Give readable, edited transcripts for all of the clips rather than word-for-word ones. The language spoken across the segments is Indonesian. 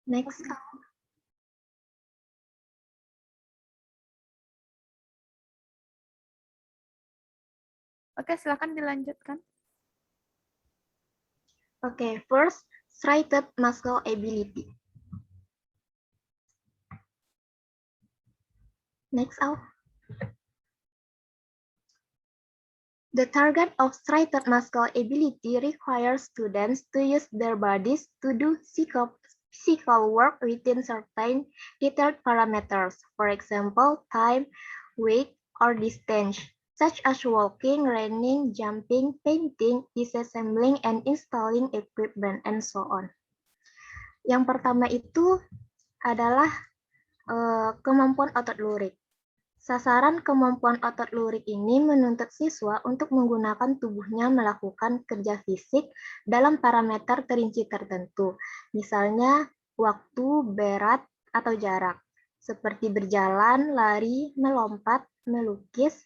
Next. Oke, silakan dilanjutkan. Okay, first, striated muscle ability. Next out. The target of striated muscle ability requires students to use their bodies to do physical work within certain detailed parameters, for example, time, weight, or distance, such as walking, running, jumping, painting, disassembling, and installing equipment, and so on. Yang pertama itu adalah kemampuan otot lurik. Sasaran kemampuan otot lurik ini menuntut siswa untuk menggunakan tubuhnya melakukan kerja fisik dalam parameter terinci tertentu, misalnya waktu, berat, atau jarak, seperti berjalan, lari, melompat, melukis,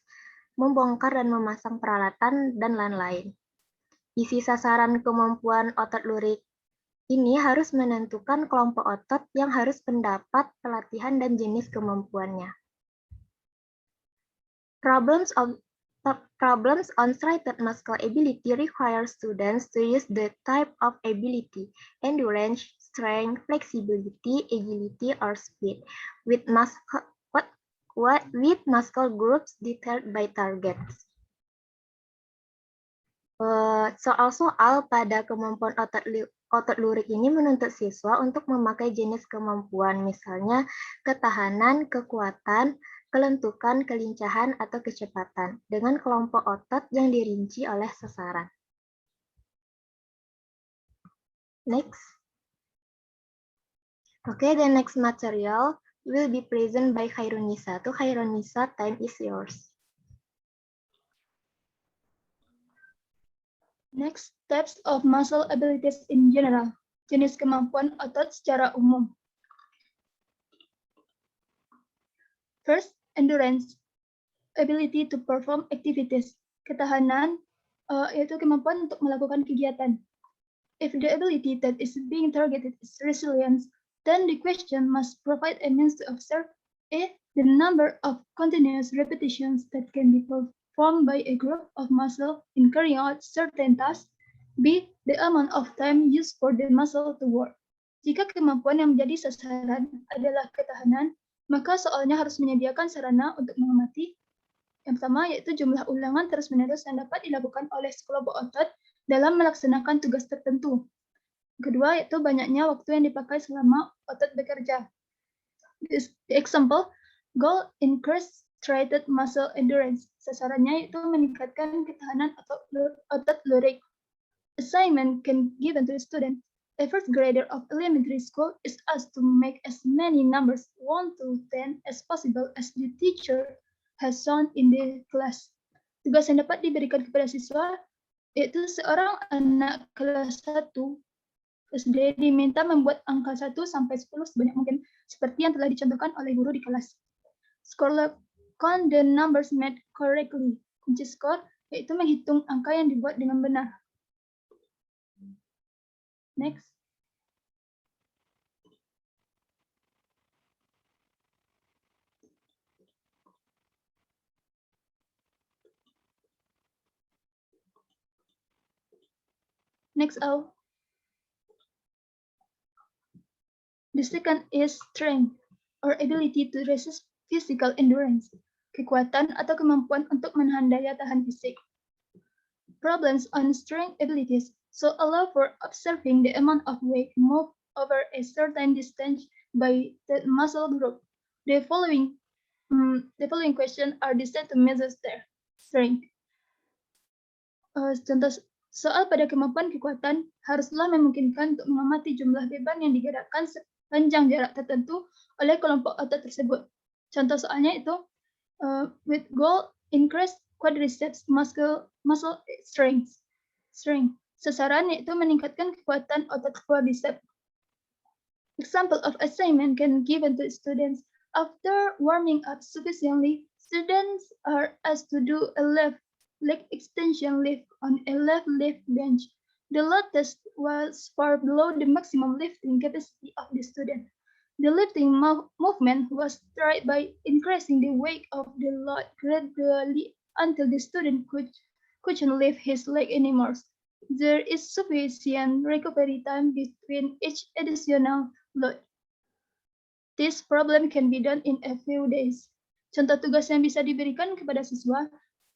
membongkar dan memasang peralatan, dan lain-lain. Isi sasaran kemampuan otot lurik ini harus menentukan kelompok otot yang harus mendapat pelatihan dan jenis kemampuannya. Problems on striated muscle ability require students to use the type of ability: endurance, strength, flexibility, agility, or speed, with muscle groups detailed by targets. Soal-soal pada kemampuan otot lurik ini menuntut siswa untuk memakai jenis kemampuan, misalnya ketahanan, kekuatan, kelentukan, kelincahan, atau kecepatan, dengan kelompok otot yang dirinci oleh sasaran. Next. Okay, the next material will be present by Khairunisa. To Khairunisa, time is yours. Next, types of muscle abilities in general. Jenis kemampuan otot secara umum. First, endurance, ability to perform activities. Ketahanan, yaitu kemampuan untuk melakukan kegiatan. If the ability that is being targeted is resilience, then the question must provide a means to observe A, the number of continuous repetitions that can be performed by a group of muscle in carrying out certain tasks. B, the amount of time used for the muscle to work. Jika kemampuan yang menjadi sasaran adalah ketahanan, maka soalnya harus menyediakan sarana untuk mengamati. Yang pertama yaitu jumlah ulangan terus-menerus yang dapat dilakukan oleh sekelompok otot dalam melaksanakan tugas tertentu. Kedua yaitu banyaknya waktu yang dipakai selama otot bekerja. The example, goal increase striated muscle endurance. Sasarannya yaitu meningkatkan ketahanan otot lurik. Assignment can given to a student. A first grader of elementary school is asked to make as many numbers 1 to 10 as possible as the teacher has shown in the class. Tugas yang dapat diberikan kepada siswa yaitu seorang anak kelas 1 SD diminta membuat angka 1 sampai 10 sebanyak mungkin seperti yang telah dicontohkan oleh guru di kelas. Score count the numbers made correctly. Kunci skor yaitu menghitung angka yang dibuat dengan benar. Next. Next out. The second is strength or ability to resist physical endurance. Kekuatan atau kemampuan untuk menahan daya tahan fisik. Problems on strength abilities so allow for observing the amount of weight moved over a certain distance by the muscle group. The following questions are designed to measure their strength. Contoh soal pada kemampuan kekuatan haruslah memungkinkan untuk mengamati jumlah beban yang digerakkan sepanjang jarak tertentu oleh kelompok otot tersebut. Contoh soalnya itu with goal increase quadriceps muscle strength. Sasaran yaitu meningkatkan kekuatan otot quadriceps. Example of assignment can given to students after warming up sufficiently. Students are asked to do a left leg extension lift on a left leg bench The load test was far below the maximum lifting capacity of the student. The lifting movement was tried by increasing the weight of the load gradually until the student couldn't lift his leg anymore. There is sufficient recovery time between each additional load. This problem can be done in a few days. Contoh tugas yang bisa diberikan kepada siswa,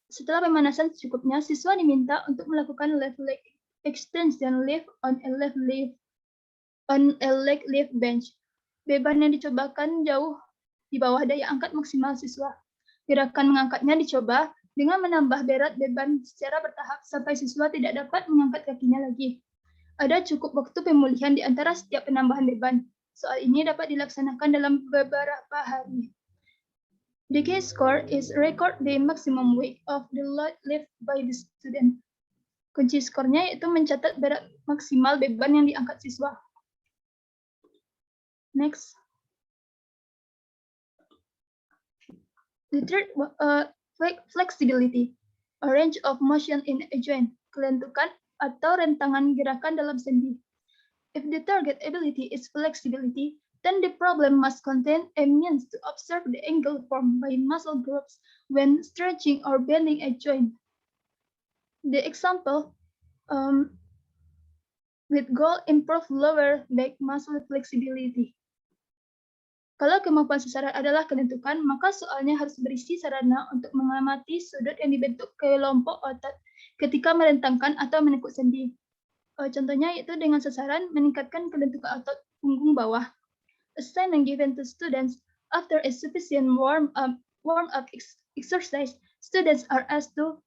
setelah pemanasan secukupnya, siswa diminta untuk melakukan left leg extension lift on a leg lift bench. Beban yang dicobakan jauh di bawah daya angkat maksimal siswa. Gerakan mengangkatnya dicoba dengan menambah berat beban secara bertahap sampai siswa tidak dapat mengangkat kakinya lagi. Ada cukup waktu pemulihan di antara setiap penambahan beban. Soal ini dapat dilaksanakan dalam beberapa hari. The key score is record the maximum weight of the load lift by the student. Kunci skornya yaitu mencatat berat maksimal beban yang diangkat siswa. Next. The third, flexibility, a range of motion in a joint, kelentukan atau rentangan gerakan dalam sendi. If the target ability is flexibility, then the problem must contain a means to observe the angle formed by muscle groups when stretching or bending a joint. The example, with goal improve lower back muscle flexibility. Kalau kemampuan sasaran adalah kelentukan, maka soalnya harus berisi sarana untuk mengamati sudut yang dibentuk kelompok otot ketika merentangkan atau menekuk sendi. Contohnya yaitu dengan sasaran meningkatkan kelentukan otot punggung bawah. Assignment given to students after a sufficient warm-up exercise, students are asked to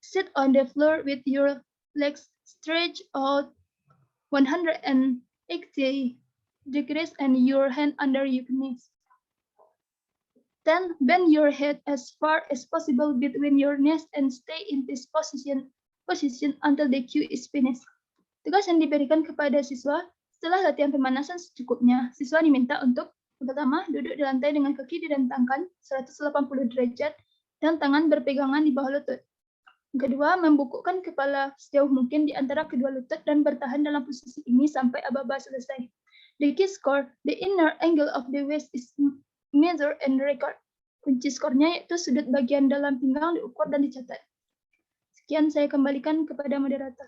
sit on the floor with your legs stretched out 180 degrees and your hand under your knees. Then bend your head as far as possible between your knees and stay in this position until the cue is finished. Tugas yang diberikan kepada siswa setelah latihan pemanasan secukupnya, siswa diminta untuk pertama duduk di lantai dengan kaki direntangkan 180 derajat dan tangan berpegangan di bawah lutut. Kedua, membungkukkan kepala sejauh mungkin di antara kedua lutut dan bertahan dalam posisi ini sampai aba-aba selesai. The key score, the inner angle of the waist is measured and record. Kunci skornya yaitu sudut bagian dalam pinggang diukur dan dicatat. Sekian saya kembalikan kepada moderator.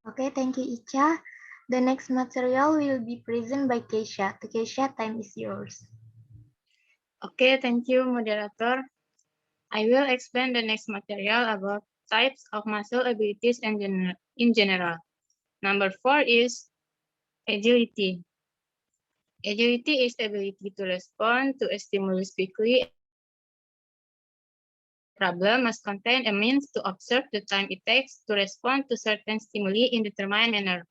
Okay, thank you, Icha. The next material will be presented by Keisha. Keisha, time is yours. Okay, thank you, moderator. I will explain the next material about types of muscle abilities in general. Number 4 is agility. Agility is ability to respond to a stimulus quickly. Problem must contain a means to observe the time it takes to respond to certain stimuli in determined manner.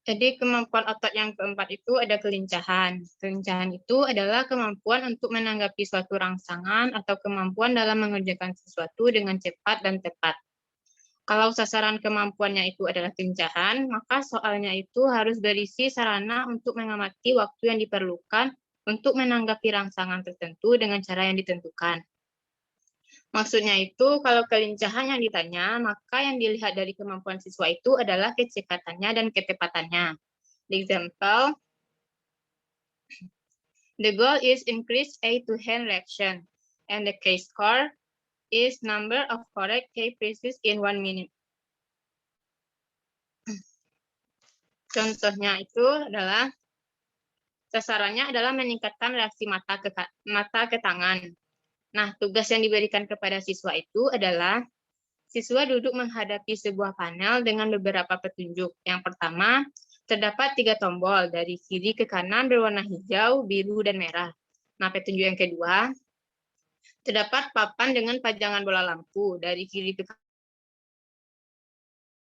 Jadi kemampuan otot yang keempat itu ada kelincahan. Kelincahan itu adalah kemampuan untuk menanggapi suatu rangsangan atau kemampuan dalam mengerjakan sesuatu dengan cepat dan tepat. Kalau sasaran kemampuannya itu adalah kelincahan, maka soalnya itu harus berisi sarana untuk mengamati waktu yang diperlukan untuk menanggapi rangsangan tertentu dengan cara yang ditentukan. Maksudnya itu, kalau kelincahan yang ditanya, maka yang dilihat dari kemampuan siswa itu adalah kecepatannya dan ketepatannya. The example, the goal is increase eye-to-hand reaction, and the K-score is number of correct K presses in 1 minute. Contohnya itu adalah sasarannya adalah meningkatkan reaksi mata ke tangan. Nah, tugas yang diberikan kepada siswa itu adalah siswa duduk menghadapi sebuah panel dengan beberapa petunjuk. Yang pertama, terdapat 3 tombol dari kiri ke kanan berwarna hijau, biru, dan merah. Nah, petunjuk yang kedua, terdapat papan dengan pajangan bola lampu dari kiri ke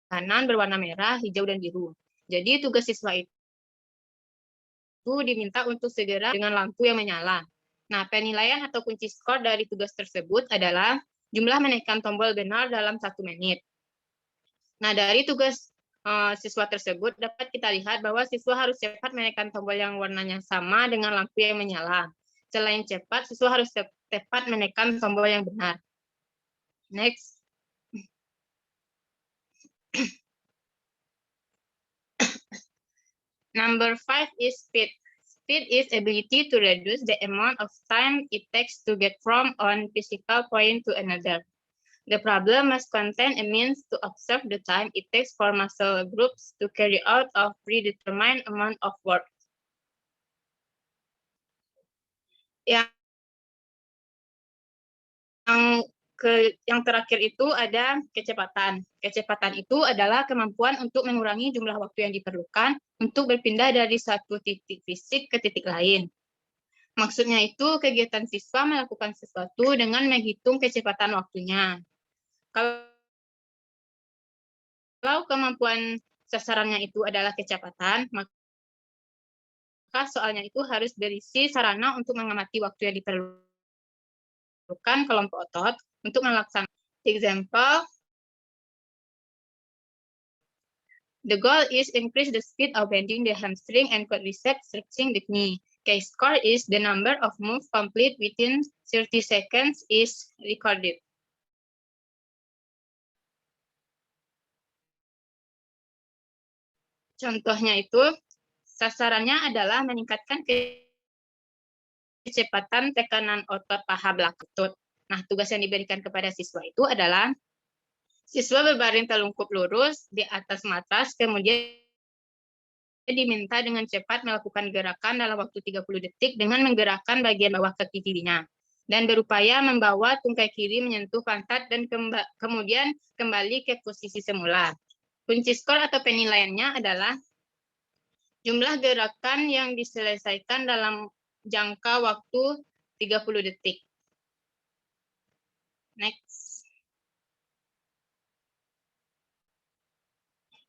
kanan berwarna merah, hijau, dan biru. Jadi, tugas siswa itu diminta untuk segera dengan lampu yang menyala. Nah, penilaian atau kunci skor dari tugas tersebut adalah jumlah menekan tombol benar dalam 1 menit. Nah, dari tugas siswa tersebut dapat kita lihat bahwa siswa harus cepat menekan tombol yang warnanya sama dengan lampu yang menyala. Selain cepat, siswa harus tepat menekan tombol yang benar. Next. Number 5 is speed. Speed is ability to reduce the amount of time it takes to get from one physical point to another. The problem must contain a means to observe the time it takes for muscle groups to carry out a predetermined amount of work. Yang terakhir itu ada kecepatan. Kecepatan itu adalah kemampuan untuk mengurangi jumlah waktu yang diperlukan untuk berpindah dari satu titik fisik ke titik lain. Maksudnya itu kegiatan siswa melakukan sesuatu dengan menghitung kecepatan waktunya. Kalau kemampuan sasarannya itu adalah kecepatan, maka soalnya itu harus berisi sarana untuk mengamati waktu yang diperlukan kelompok otot untuk melaksanakan. Example, the goal is increase the speed of bending the hamstring and quadriceps stretching the knee. K-score is the number of moves complete within 30 seconds is recorded. Contohnya itu, sasarannya adalah meningkatkan kecepatan tekanan otot paha belakang. Nah, tugas yang diberikan kepada siswa itu adalah siswa berbaring telungkup lurus di atas matras, kemudian diminta dengan cepat melakukan gerakan dalam waktu 30 detik dengan menggerakkan bagian bawah kaki kirinya dan berupaya membawa tungkai kiri menyentuh pantat dan kemudian kembali ke posisi semula. Kunci skor atau penilaiannya adalah jumlah gerakan yang diselesaikan dalam jangka waktu 30 detik. Next.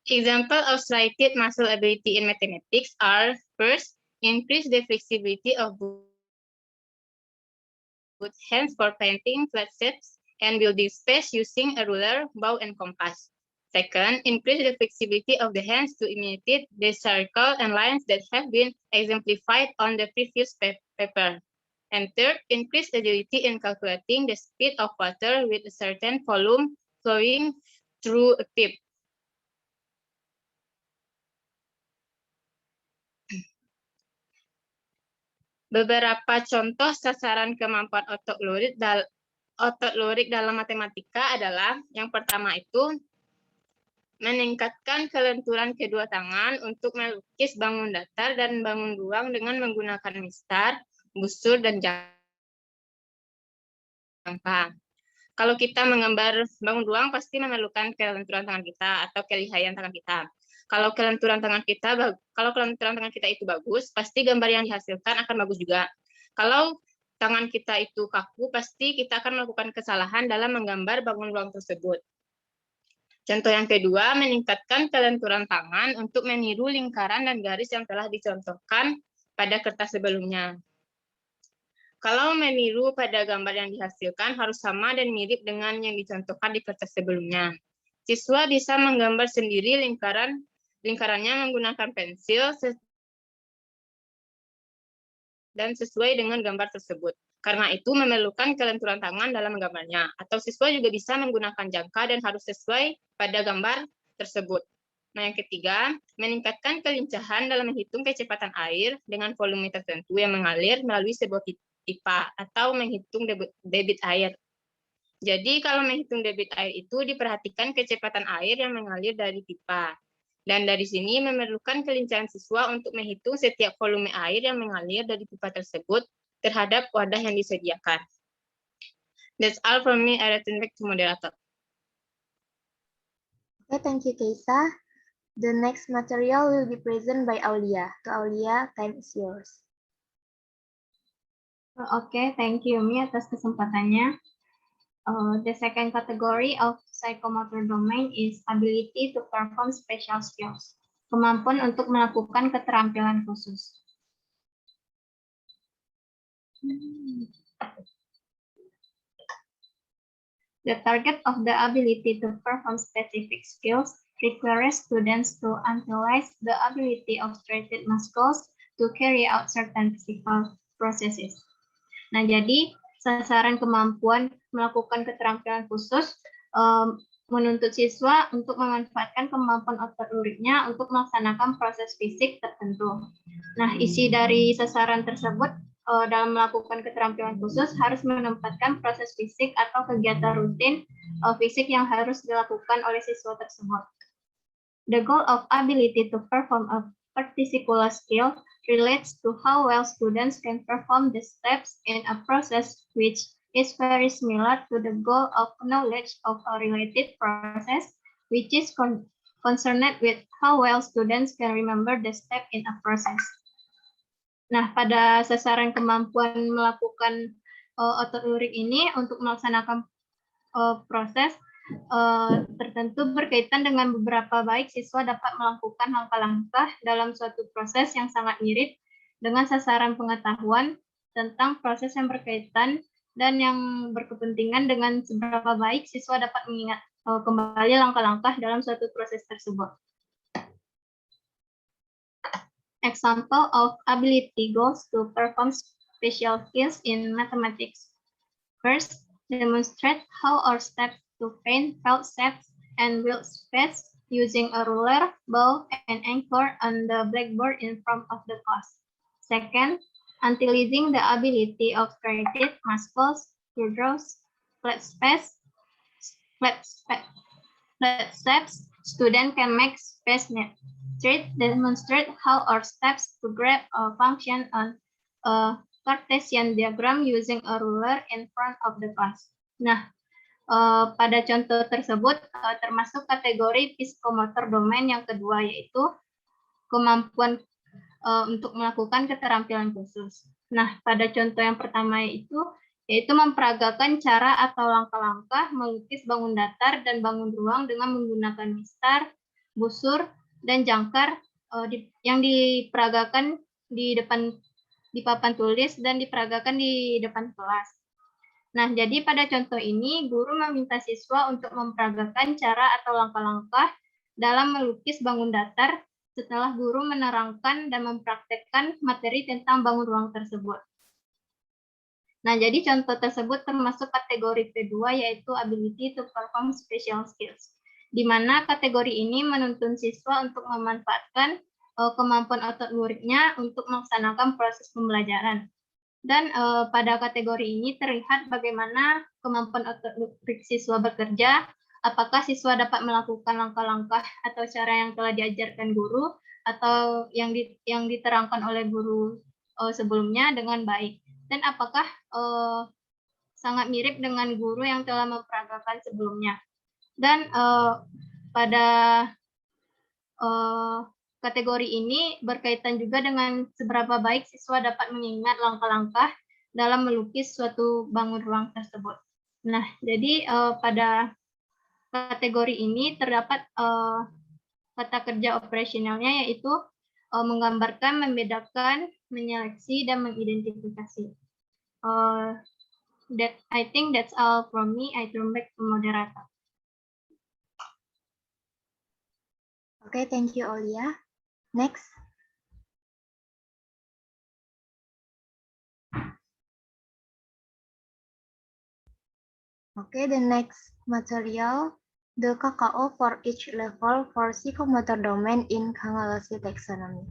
Example of slighted muscle ability in mathematics are, first, increase the flexibility of both hands for painting flat shapes and building space using a ruler, bow, and compass. Second, increase the flexibility of the hands to imitate the circle and lines that have been exemplified on the previous paper. And third, increase agility in calculating the speed of water with a certain volume flowing through a pipe. Beberapa contoh sasaran kemampuan otot lurik dalam matematika adalah yang pertama itu meningkatkan kelenturan kedua tangan untuk melukis bangun datar dan bangun ruang dengan menggunakan mistar, busur, dan jangka. Kalau kita menggambar bangun ruang pasti memerlukan kelenturan tangan kita atau kelihayan tangan kita. Kalau kelenturan tangan kita itu bagus, pasti gambar yang dihasilkan akan bagus juga. Kalau tangan kita itu kaku, pasti kita akan melakukan kesalahan dalam menggambar bangun ruang tersebut. Contoh yang kedua, meningkatkan kelenturan tangan untuk meniru lingkaran dan garis yang telah dicontohkan pada kertas sebelumnya. Kalau meniru pada gambar yang dihasilkan harus sama dan mirip dengan yang dicontohkan di kertas sebelumnya. Siswa bisa menggambar sendiri lingkarannya menggunakan pensil dan sesuai dengan gambar tersebut. Karena itu memerlukan kelenturan tangan dalam menggambarnya. Atau siswa juga bisa menggunakan jangka dan harus sesuai pada gambar tersebut. Nah, yang ketiga, meningkatkan kelincahan dalam menghitung kecepatan air dengan volume tertentu yang mengalir melalui sebuah pipa atau menghitung debit air. Jadi kalau menghitung debit air itu diperhatikan kecepatan air yang mengalir dari pipa. Dan dari sini memerlukan kelincahan siswa untuk menghitung setiap volume air yang mengalir dari pipa tersebut terhadap wadah yang disediakan. That's all from me. I return back to moderator. Okay, thank you, Keisa. The next material will be presented by Aulia. To Aulia, time is yours. Okay, thank you, Mi, atas kesempatannya. The second category of psychomotor domain is ability to perform special skills. Kemampuan untuk melakukan keterampilan khusus. The target of the ability to perform specific skills requires students to utilize the ability of striated muscles to carry out certain physical processes. Nah, jadi sasaran kemampuan melakukan keterampilan khusus menuntut siswa untuk memanfaatkan kemampuan otot luriknya untuk melaksanakan proses fisik tertentu. Nah, isi dari sasaran tersebut dalam melakukan keterampilan khusus harus menempatkan proses fisik atau kegiatan rutin fisik yang harus dilakukan oleh siswa tersebut. The goal of ability to perform a particular skill relates to how well students can perform the steps in a process which is very similar to the goal of knowledge of a related process, which is concerned with how well students can remember the step in a process. Nah, pada sasaran kemampuan melakukan otot lurik ini untuk melaksanakan proses tertentu berkaitan dengan beberapa baik siswa dapat melakukan langkah-langkah dalam suatu proses yang sangat mirip dengan sasaran pengetahuan tentang proses yang berkaitan dan yang berkepentingan dengan seberapa baik siswa dapat mengingat kembali langkah-langkah dalam suatu proses tersebut. Example of ability goals to perform special skills in mathematics. First, demonstrate how our steps to paint felt shapes and build space using a ruler, bow, and anchor on the blackboard in front of the class. Second, utilizing the ability of creative muscles to draw flat steps, student can make space net. Third, demonstrate how our steps to grab a function on a Cartesian diagram using a ruler in front of the class. Nah, pada contoh tersebut termasuk kategori psikomotor domain yang kedua, yaitu kemampuan untuk melakukan keterampilan khusus. Nah, pada contoh yang pertama yaitu memperagakan cara atau langkah-langkah melukis bangun datar dan bangun ruang dengan menggunakan mistar, busur, dan jangkar yang diperagakan di papan tulis dan diperagakan di depan kelas. Nah, jadi pada contoh ini, guru meminta siswa untuk memperagakan cara atau langkah-langkah dalam melukis bangun datar setelah guru menerangkan dan mempraktekkan materi tentang bangun ruang tersebut. Nah, jadi contoh tersebut termasuk kategori kedua, yaitu ability to perform special skills, di mana kategori ini menuntun siswa untuk memanfaatkan kemampuan otot luriknya untuk melaksanakan proses pembelajaran. Dan pada kategori ini terlihat bagaimana kemampuan otot lurik siswa bekerja, apakah siswa dapat melakukan langkah-langkah atau cara yang telah diajarkan guru atau yang diterangkan oleh guru sebelumnya dengan baik, dan apakah sangat mirip dengan guru yang telah memperagakan sebelumnya. Dan pada kategori ini berkaitan juga dengan seberapa baik siswa dapat mengingat langkah-langkah dalam melukis suatu bangun ruang tersebut. Nah, jadi pada kategori ini terdapat kata kerja operasionalnya, yaitu menggambarkan, membedakan, menyeleksi, dan mengidentifikasi. I think that's all from me. I turn back to moderator. Okay, thank you, Olia. Next. Okay, the next material, the KKO for each level for psychomotor domain in Kangalasi taxonomy.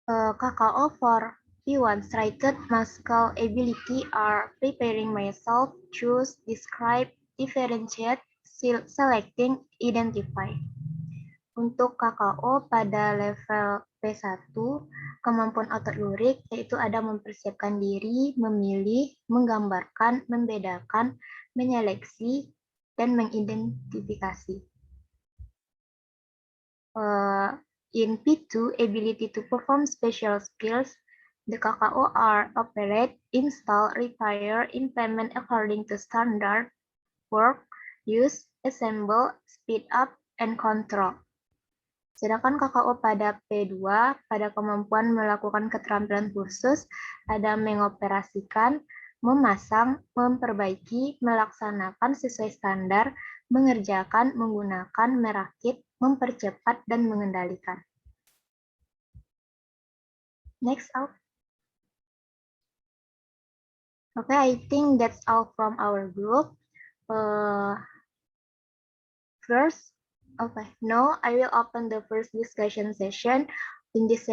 KKO for P1 Striated muscle ability are preparing myself, choose, describe, differentiate, selecting, identify. Untuk KKO pada level P1, kemampuan otot lurik yaitu ada mempersiapkan diri, memilih, menggambarkan, membedakan, menyeleksi, dan mengidentifikasi. In P2, ability to perform special skills, the KKO are operate, install, repair, implement according to standard, work, use, assemble, speed up, and control. Sedangkan KKO pada P2, pada kemampuan melakukan keterampilan khusus, ada mengoperasikan, memasang, memperbaiki, melaksanakan sesuai standar, mengerjakan, menggunakan, merakit, mempercepat, dan mengendalikan. Next out. Okay, I think that's all from our group. First, okay, now I will open the first discussion session. In this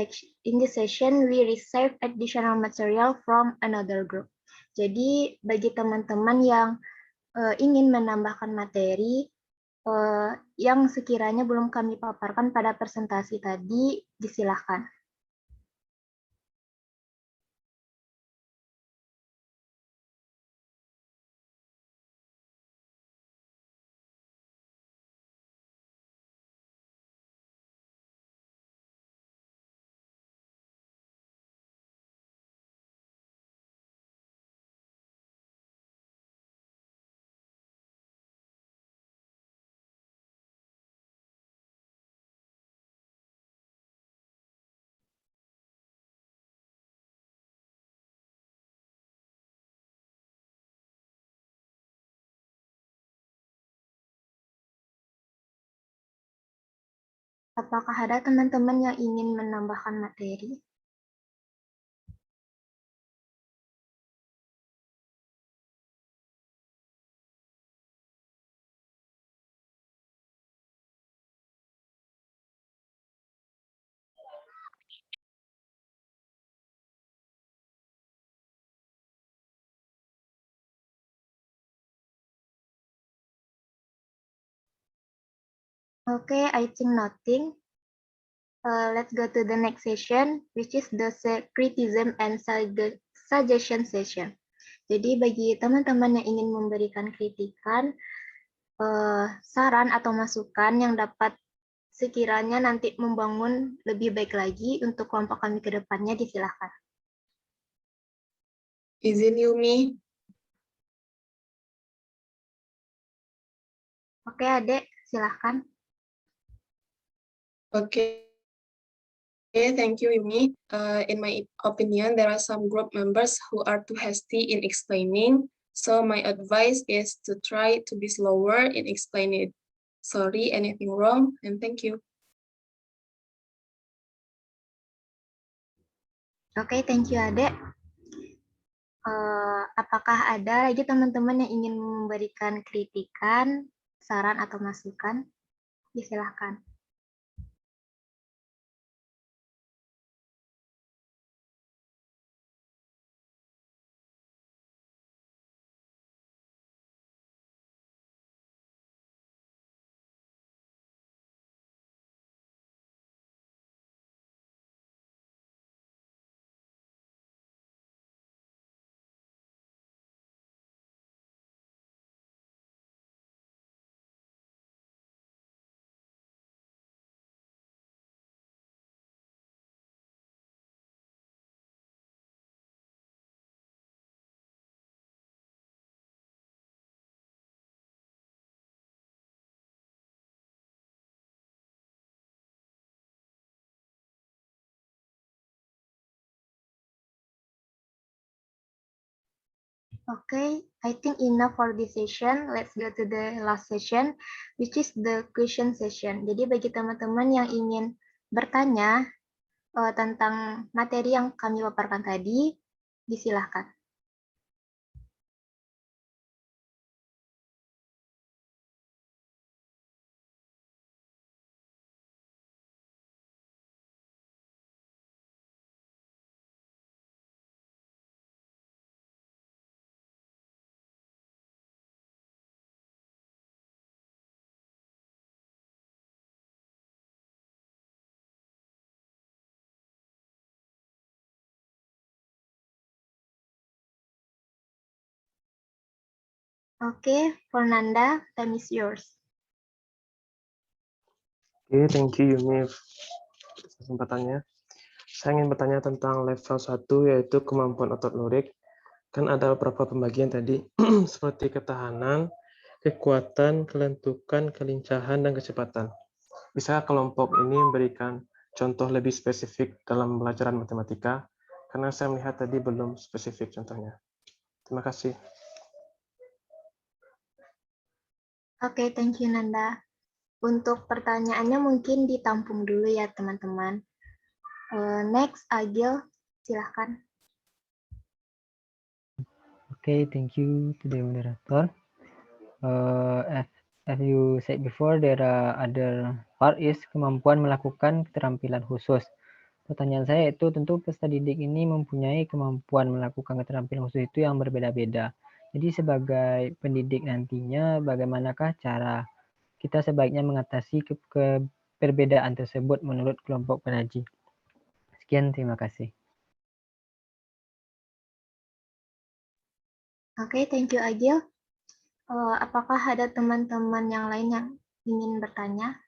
session, we receive additional material from another group. Jadi, bagi teman-teman yang ingin menambahkan materi yang sekiranya belum kami paparkan pada presentasi tadi, disilahkan. Apakah ada teman-teman yang ingin menambahkan materi? Okay, I think nothing. Let's go to the next session, which is the criticism and suggestion session. Jadi bagi teman-teman yang ingin memberikan kritikan, saran atau masukan yang dapat sekiranya nanti membangun lebih baik lagi untuk kelompok kami ke depannya, disilahkan. Izin Yumi. Oke, Adek, silahkan. Okay. Thank you, Yumi. In my opinion, there are some group members who are too hasty in explaining. So my advice is to try to be slower in explaining it. Sorry, anything wrong, and thank you. Oke, thank you, Adek. Apakah ada lagi teman-teman yang ingin memberikan kritikan, saran, atau masukan? Disilahkan. Okay, I think enough for this session. Let's go to the last session, which is the question session. Jadi bagi teman-teman yang ingin bertanya tentang materi yang kami paparkan tadi, disilahkan. Okay, Fernanda, time is yours. Oke, thank you Yumi atas kesempatannya. Saya ingin bertanya tentang level 1, yaitu kemampuan otot lurik. Kan ada beberapa pembagian tadi, seperti ketahanan, kekuatan, kelentukan, kelincahan, dan kecepatan. Bisa kelompok ini memberikan contoh lebih spesifik dalam pelajaran matematika? Karena saya melihat tadi belum spesifik contohnya. Terima kasih. Oke, thank you Nanda. Untuk pertanyaannya mungkin ditampung dulu ya teman-teman. Next, Agil, silahkan. Okay, thank you to the moderator. As you said before, there are other part is kemampuan melakukan keterampilan khusus. Pertanyaan saya itu tentu peserta didik ini mempunyai kemampuan melakukan keterampilan khusus itu yang berbeda-beda. Jadi sebagai pendidik nantinya, bagaimanakah cara kita sebaiknya mengatasi perbedaan tersebut menurut kelompok penaji? Sekian, terima kasih. Oke, thank you Agil. Apakah ada teman-teman yang lain yang ingin bertanya?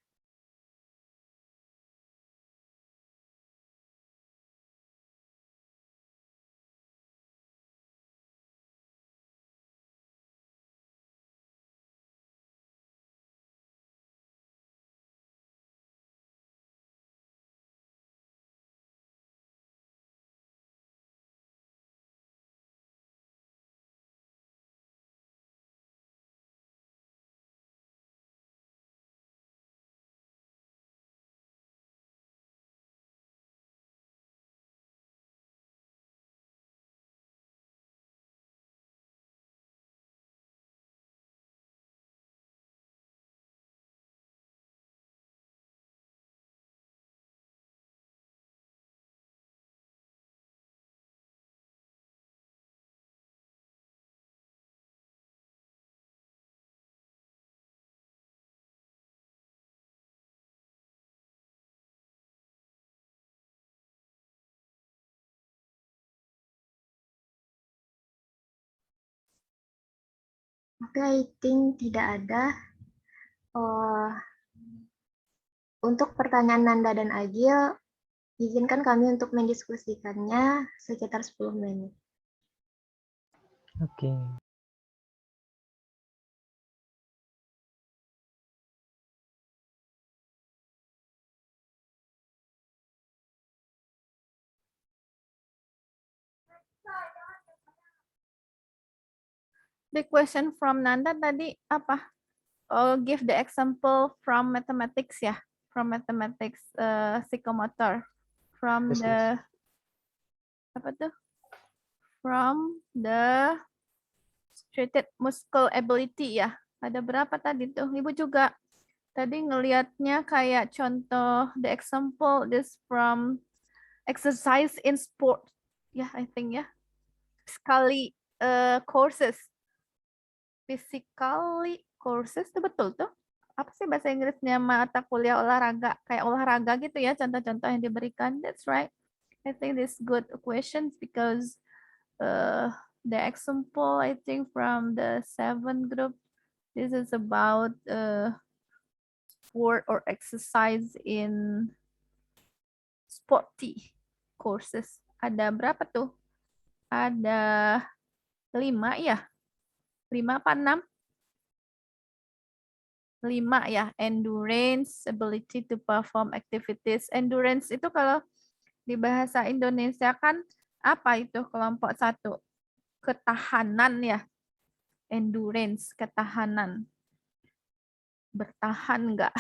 Oke, I think tidak ada. Untuk pertanyaan Nanda dan Agil, izinkan kami untuk mendiskusikannya sekitar 10 menit. Oke. The question from Nanda tadi apa? Oh, give the example from mathematics ya, from mathematics psychomotor, from Yes, the apa tuh? From the treated muscle ability ya. Ada berapa tadi tuh? Ibu juga tadi ngelihatnya kayak contoh the example this from exercise in sport. Ya, I think ya. Sekali courses. Physically courses itu betul tuh. Apa sih bahasa Inggrisnya mata kuliah olahraga kayak olahraga gitu ya contoh-contoh yang diberikan. That's right. I think this good questions because the example I think from the 7 group this is about sport or exercise in sporty courses. Ada berapa tuh? Ada 5 ya? 5 apa 6? 5 ya, endurance, ability to perform activities. Endurance itu kalau di bahasa Indonesia kan apa itu kelompok 1? Ketahanan ya. Endurance, ketahanan. Bertahan enggak?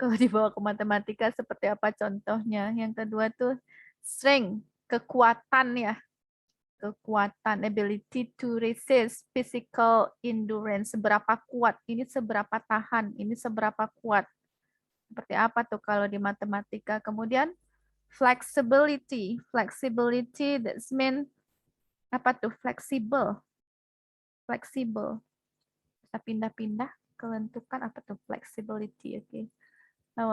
Kalau dibawa ke matematika seperti apa contohnya? Yang kedua tuh strength, kekuatan ya. Kekuatan, ability to resist, physical endurance, seberapa kuat, ini seberapa tahan, ini seberapa kuat. Seperti apa tuh kalau di matematika. Kemudian flexibility, flexibility that's mean apa tuh fleksibel, fleksibel, bisa pindah-pindah, kelentukan apa tuh flexibility, okay. I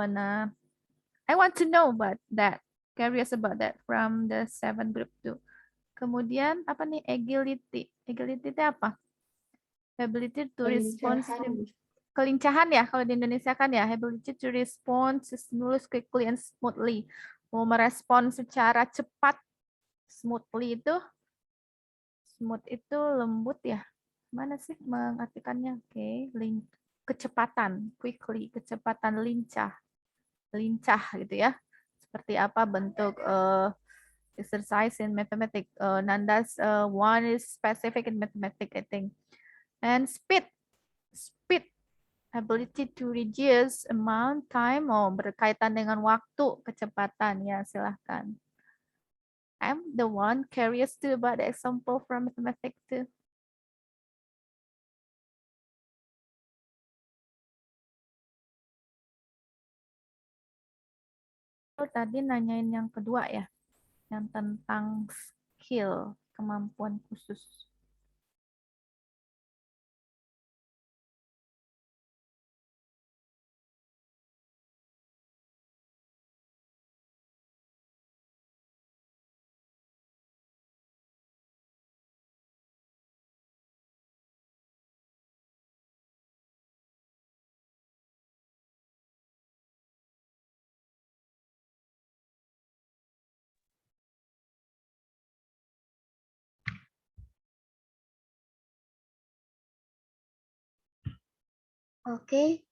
want to know about that, curious about that from the 7 group too. Kemudian apa nih agility? Agility itu apa? Ability to respond. Kelincahan ya kalau di Indonesia kan ya. Ability to respond stimulus quickly and smoothly. Mau merespon secara cepat. Smoothly itu smooth itu lembut ya. Mana sih mengartikannya? Oke, kecepatan, quickly, kecepatan lincah. Lincah gitu ya. Seperti apa bentuk exercise in mathematics. Nanda's one is specific in mathematics, I think. And speed, speed, ability to reduce amount time, berkaitan dengan waktu, kecepatan ya silahkan. I'm the one curious too about the example from mathematics too. tadi nanyain yang kedua ya, yang tentang skill, kemampuan khusus. Okay.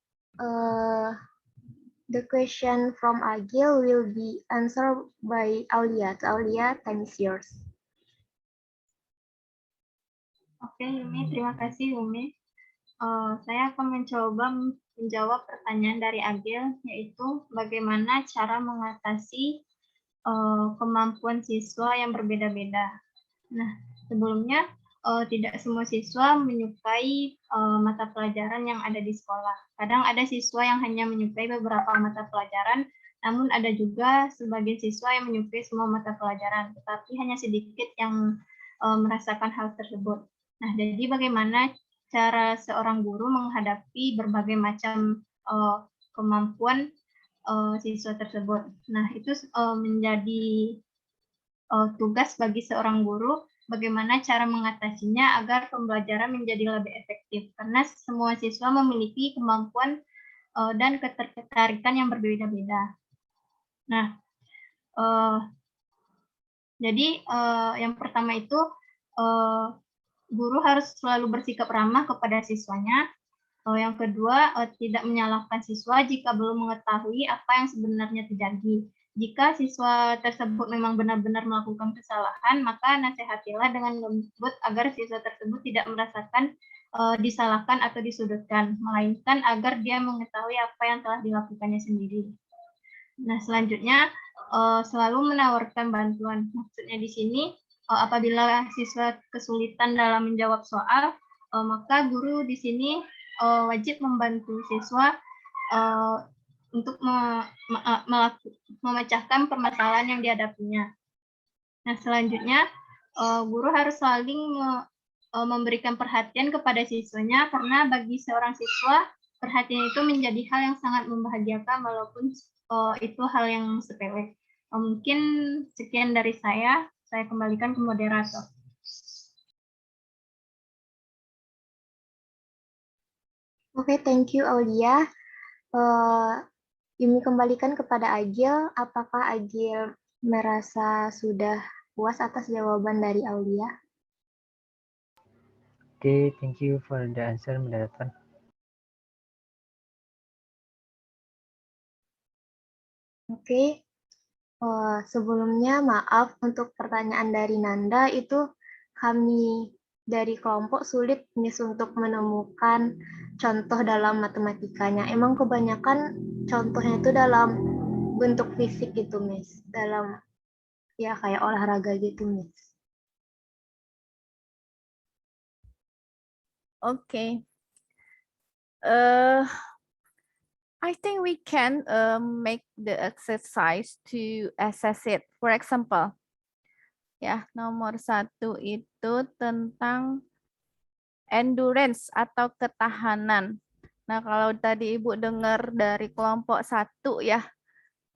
The question from Agil will be answered by Aulia. Aulia, time is yours. Oke, Yumi, terima kasih Yumi. Saya akan mencoba menjawab pertanyaan dari Agil, yaitu bagaimana cara mengatasi kemampuan siswa yang berbeda-beda. Nah, sebelumnya tidak semua siswa menyukai mata pelajaran yang ada di sekolah. Kadang ada siswa yang hanya menyukai beberapa mata pelajaran, namun ada juga sebagian siswa yang menyukai semua mata pelajaran, tetapi hanya sedikit yang merasakan hal tersebut. Nah, jadi bagaimana cara seorang guru menghadapi berbagai macam kemampuan siswa tersebut. Nah, itu menjadi tugas bagi seorang guru bagaimana cara mengatasinya agar pembelajaran menjadi lebih efektif. Karena semua siswa memiliki kemampuan dan ketertarikan yang berbeda-beda. Nah, jadi yang pertama itu guru harus selalu bersikap ramah kepada siswanya. Yang kedua, tidak menyalahkan siswa jika belum mengetahui apa yang sebenarnya terjadi. Jika siswa tersebut memang benar-benar melakukan kesalahan, maka nasihatilah dengan lembut agar siswa tersebut tidak merasakan disalahkan atau disudutkan, melainkan agar dia mengetahui apa yang telah dilakukannya sendiri. Nah, selanjutnya selalu menawarkan bantuan. Maksudnya di sini, apabila siswa kesulitan dalam menjawab soal, maka guru di sini wajib membantu siswa untuk memecahkan permasalahan yang dihadapinya. Nah, selanjutnya guru harus saling memberikan perhatian kepada siswanya, karena bagi seorang siswa perhatian itu menjadi hal yang sangat membahagiakan walaupun itu hal yang sepele. Mungkin sekian dari saya kembalikan ke moderator. Oke, thank you Aulia. Yumi kembalikan kepada Agil. Apakah Agil merasa sudah puas atas jawaban dari Aulia? Okay, thank you for the answer, moderator. Oke. Sebelumnya maaf untuk pertanyaan dari Nanda, itu kami dari kelompok sulit Miss untuk menemukan contoh dalam matematikanya. Emang kebanyakan contohnya itu dalam bentuk fisik gitu, Miss. Dalam ya kayak olahraga gitu, Miss. Okay. I think we can make the exercise to assess it. For example, ya nomor 1 itu tentang endurance atau ketahanan. Nah, kalau tadi Ibu dengar dari kelompok 1 ya,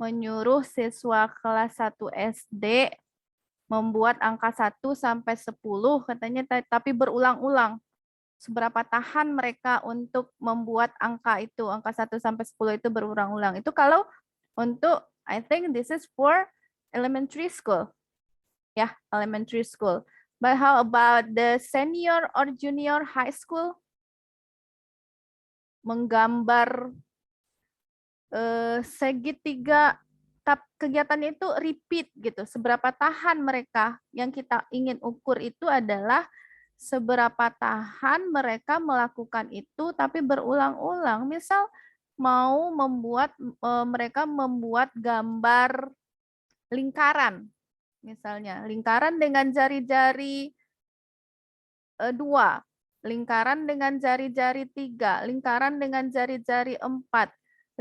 menyuruh siswa kelas 1 SD membuat angka 1 sampai 10 katanya, tapi berulang-ulang. Seberapa tahan mereka untuk membuat angka itu, angka 1 sampai 10 itu berulang-ulang. Itu kalau untuk, I think this is for elementary school. Ya, elementary school. But how about the senior or junior high school? Menggambar segitiga, kegiatannya itu repeat gitu. Seberapa tahan mereka, yang kita ingin ukur itu adalah seberapa tahan mereka melakukan itu tapi berulang-ulang. Misal mau membuat mereka membuat gambar lingkaran. Misalnya lingkaran dengan jari-jari 2, lingkaran dengan jari-jari 3, lingkaran dengan jari-jari 4,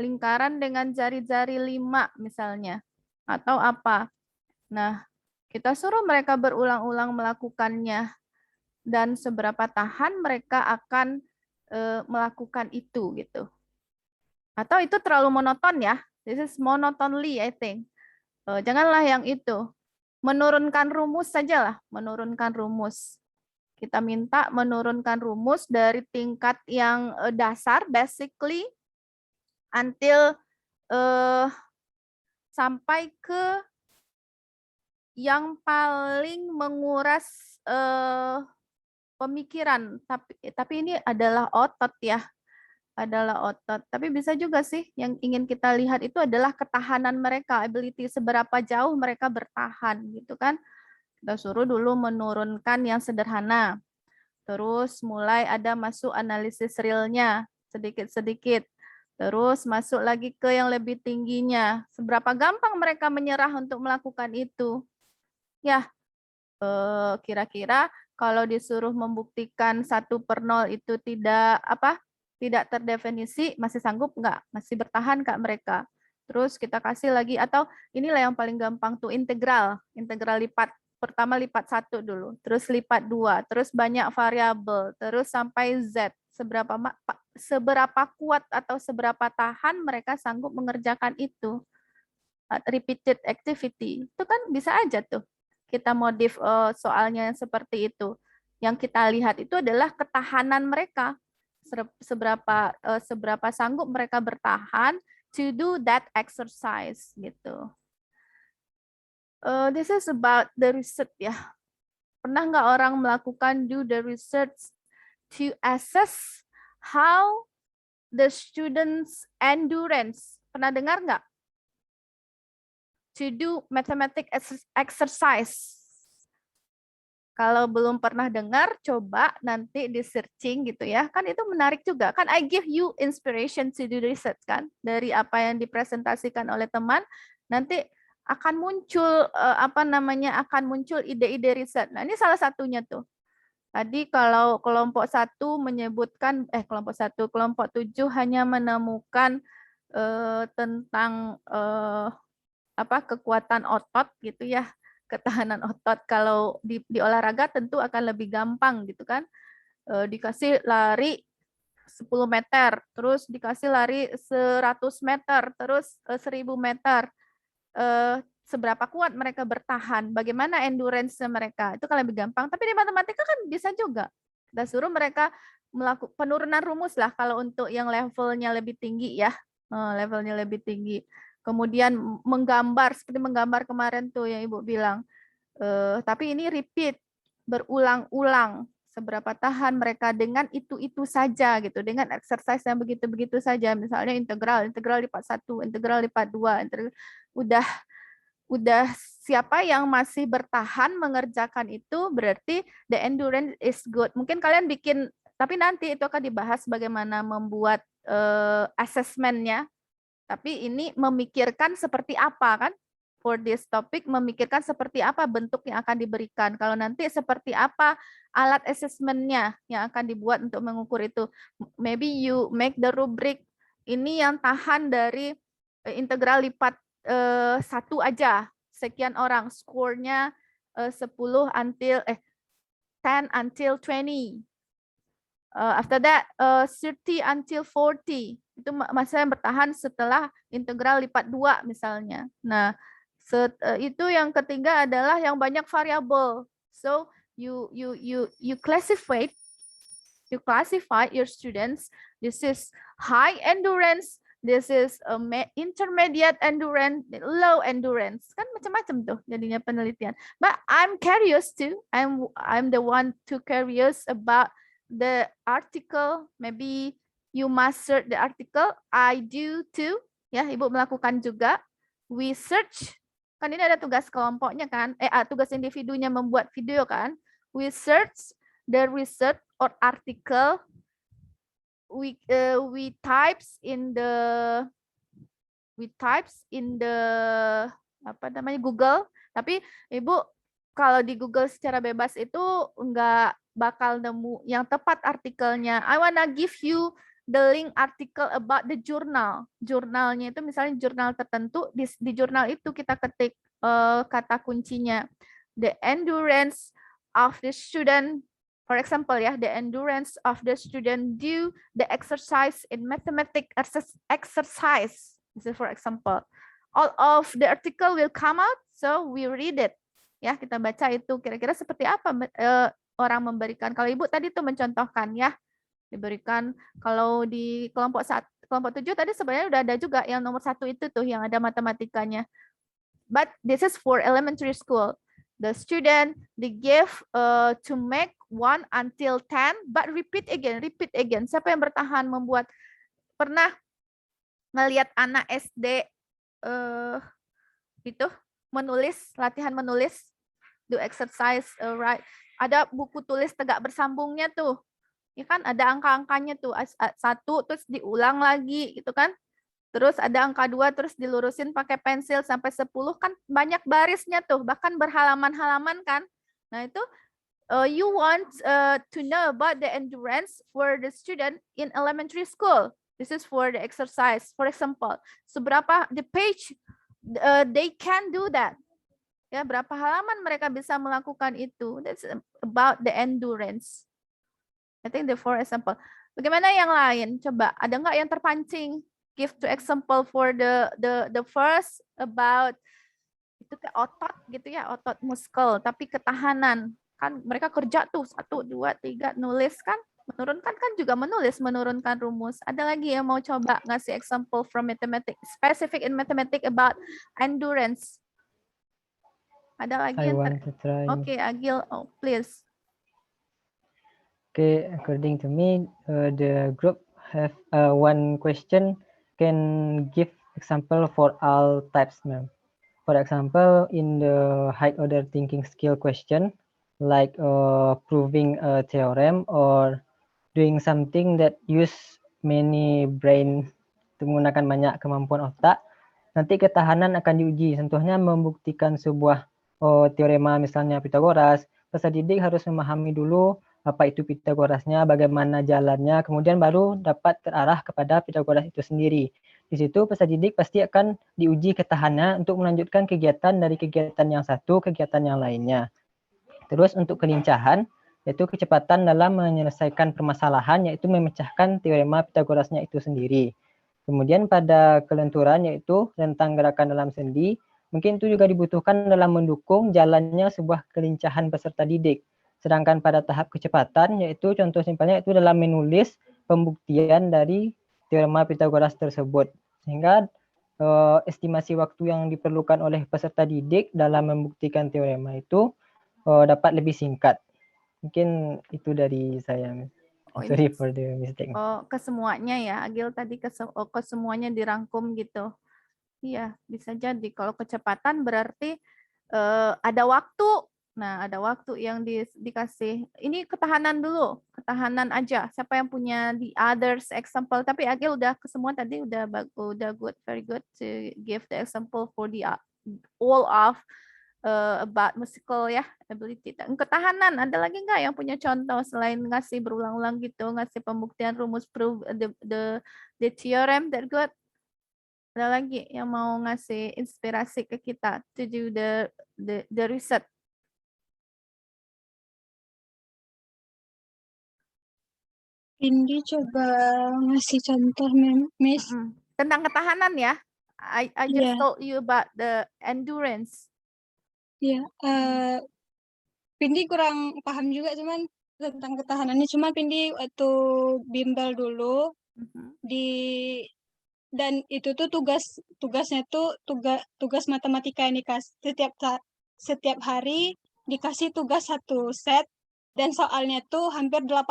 lingkaran dengan jari-jari 5 misalnya. atau apa. Nah, kita suruh mereka berulang-ulang melakukannya dan seberapa tahan mereka akan melakukan itu gitu. Atau itu terlalu monoton ya. This is monotonely, I think. Janganlah yang itu. Menurunkan rumus sajalah, menurunkan rumus. Kita minta menurunkan rumus dari tingkat yang dasar, basically, until sampai ke yang paling menguras pemikiran. Tapi ini adalah otot ya, adalah otot. Tapi bisa juga sih yang ingin kita lihat itu adalah ketahanan mereka, ability seberapa jauh mereka bertahan gitu kan. Kita suruh dulu menurunkan yang sederhana. Terus mulai ada masuk analisis realnya sedikit-sedikit. Terus masuk lagi ke yang lebih tingginya. Seberapa gampang mereka menyerah untuk melakukan itu? Ya, kira-kira kalau disuruh membuktikan 1/0 itu tidak terdefinisi, masih sanggup nggak? Masih bertahan nggak mereka? Terus kita kasih lagi, atau inilah yang paling gampang tuh, integral lipat. Pertama lipat 1 dulu, terus lipat 2, terus banyak variabel, terus sampai Z. Seberapa kuat atau seberapa tahan mereka sanggup mengerjakan itu. Repeated activity. Itu kan bisa aja tuh. Kita modif soalnya seperti itu. Yang kita lihat itu adalah ketahanan mereka. Seberapa sanggup mereka bertahan to do that exercise gitu. This is about the research ya. Pernah nggak orang melakukan do the research to assess how the students' endurance? Pernah dengar nggak? To do mathematic exercise. Kalau belum pernah dengar, coba nanti di searching gitu ya. Kan itu menarik juga. Kan I give you inspiration to do research kan. Dari apa yang dipresentasikan oleh teman, nanti akan muncul akan muncul ide-ide riset. Nah, ini salah satunya tuh. Tadi kalau kelompok 1 menyebutkan kelompok 7 hanya menemukan tentang kekuatan otot gitu ya. Ketahanan otot. Kalau di olahraga tentu akan lebih gampang gitu kan. Dikasih lari 10 meter, terus dikasih lari 100 meter, terus 1000 meter. Seberapa kuat mereka bertahan, bagaimana endurance mereka, itu kan lebih gampang. Tapi di matematika kan bisa juga. Kita suruh mereka melakukan penurunan rumus lah kalau untuk yang levelnya lebih tinggi ya, levelnya lebih tinggi. Kemudian menggambar, seperti menggambar kemarin tuh yang Ibu bilang. Tapi ini repeat, berulang-ulang. Seberapa tahan mereka dengan itu-itu saja gitu, dengan exercise yang begitu-begitu saja. Misalnya integral lipat 1, integral lipat 2, udah siapa yang masih bertahan mengerjakan itu berarti the endurance is good. Mungkin kalian bikin, tapi nanti itu akan dibahas bagaimana membuat assessment-nya. Tapi ini memikirkan seperti apa kan? For this topic, memikirkan seperti apa bentuk yang akan diberikan. Kalau nanti seperti apa alat assessment-nya yang akan dibuat untuk mengukur itu. Maybe you make the rubric, ini yang tahan dari integral lipat 1 aja. Sekian orang, skornya 10 until 10 until 20. After that 30 until 40. Itu masa yang bertahan setelah integral lipat 2 misalnya. Nah, itu yang ketiga adalah yang banyak variabel. So you classify your students. This is high endurance, this is intermediate endurance, low endurance. Kan macam-macam tuh jadinya penelitian. But I'm curious too. I'm the one to curious about the article. Maybe you master the article. I do too. Ya, Ibu melakukan juga. We search. Kan ini ada tugas kelompoknya kan? Tugas individunya membuat video kan? We search the research or article. We types in the Google. Tapi Ibu kalau di Google secara bebas itu nggak bakal nemu yang tepat artikelnya. I wanna give you the link article about the journal. Jurnalnya itu misalnya jurnal tertentu, di jurnal itu kita ketik kata kuncinya. The endurance of the student, for example ya, the endurance of the student do the exercise in mathematics exercise. This is for example. All of the article will come out, so we read it. Ya, kita baca itu kira-kira seperti apa orang memberikan. Kalau Ibu tadi tuh mencontohkan ya, diberikan kalau di kelompok 7 tadi sebenarnya udah ada juga yang nomor 1 itu tuh yang ada matematikanya. But this is for elementary school. The student they give to make 1 until 10, but repeat again. Siapa yang bertahan membuat? Pernah ngelihat anak SD itu menulis, latihan menulis, do exercise, right? Ada buku tulis tegak bersambungnya tuh. Ya kan ada angka-angkanya tuh, 1 terus diulang lagi gitu kan. Terus ada angka 2 terus dilurusin pakai pensil sampai 10 kan banyak barisnya tuh, bahkan berhalaman-halaman kan. Nah, itu you want to know about the endurance for the student in elementary school. This is for the exercise. For example, seberapa the page they can do that. Ya, berapa halaman mereka bisa melakukan itu. That's about the endurance. I think the for example. Bagaimana yang lain? Coba, ada nggak yang terpancing? Give to example for the first about itu kayak otot gitu ya, otot muskel, tapi ketahanan. Kan mereka kerja tuh 1, 2, 3 nulis kan? Menurunkan kan juga menulis, menurunkan rumus. Ada lagi yang mau coba ngasih example from mathematics, specific in mathematics about endurance? Ada lagi I yang want to try. Oke, Agil, oh, please. Okay, according to me, the group have one question can give example for all types, ma'am. For example, in the high order thinking skill question, like proving a theorem or doing something that use many brain, menggunakan banyak kemampuan otak, nanti ketahanan akan diuji. Contohnya membuktikan sebuah teorema misalnya Pitagoras, peserta didik harus memahami dulu apa itu Pitagorasnya, bagaimana jalannya, kemudian baru dapat terarah kepada Pitagoras itu sendiri. Di situ peserta didik pasti akan diuji ketahanan untuk melanjutkan kegiatan dari kegiatan yang satu ke kegiatan yang lainnya. Terus untuk kelincahan, yaitu kecepatan dalam menyelesaikan permasalahan, yaitu memecahkan teorema Pitagorasnya itu sendiri. Kemudian pada kelenturan, yaitu rentang gerakan dalam sendi, mungkin itu juga dibutuhkan dalam mendukung jalannya sebuah kelincahan peserta didik. Sedangkan pada tahap kecepatan, yaitu contoh simpelnya itu dalam menulis pembuktian dari teorema Pitagoras tersebut. Sehingga estimasi waktu yang diperlukan oleh peserta didik dalam membuktikan teorema itu dapat lebih singkat. Mungkin itu dari saya. Sorry for the mistake. Oh, ke semuanya ya. Agil tadi ke semuanya dirangkum gitu. Iya, bisa jadi. Kalau kecepatan berarti ada waktu. Nah, ada waktu yang dikasih. Ini ketahanan dulu, ketahanan aja. Siapa yang punya the others example? Tapi Agil udah ke semua tadi, udah good, very good to give the example for the all of about musical ya ability. Ketahanan, ada lagi nggak yang punya contoh selain ngasih berulang-ulang gitu, ngasih pembuktian rumus proof the theorem that good? Ada lagi yang mau ngasih inspirasi ke kita to do the research? Indi coba ngasih contoh, Miss. Tentang ketahanan ya. I just told you about the endurance. Iya, Pindi kurang paham juga cuman tentang ketahanannya. Cuma Pindi waktu bimbel dulu dan itu tuh tugasnya tuh tugas matematika ini setiap hari dikasih tugas 1 set dan soalnya tuh hampir 80.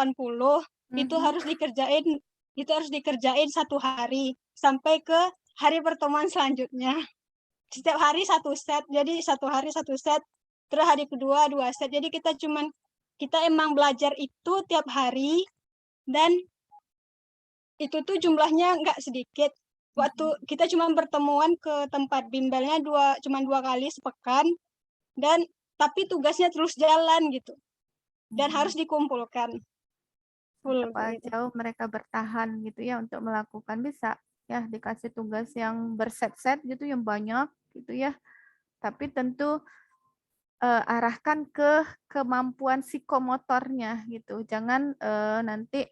Itu harus dikerjain 1 hari sampai ke hari pertemuan selanjutnya. Setiap hari 1 set, jadi 1 hari 1 set, terus hari kedua 2 set. Jadi kita emang belajar itu tiap hari dan itu tuh jumlahnya nggak sedikit. Waktu kita cuma pertemuan ke tempat bimbelnya cuma 2 kali sepekan dan tapi tugasnya terus jalan gitu dan harus dikumpulkan. Berapa jauh mereka bertahan gitu ya untuk melakukan, bisa ya dikasih tugas yang berset-set gitu yang banyak gitu ya. Tapi tentu arahkan ke kemampuan psikomotornya gitu. Jangan nanti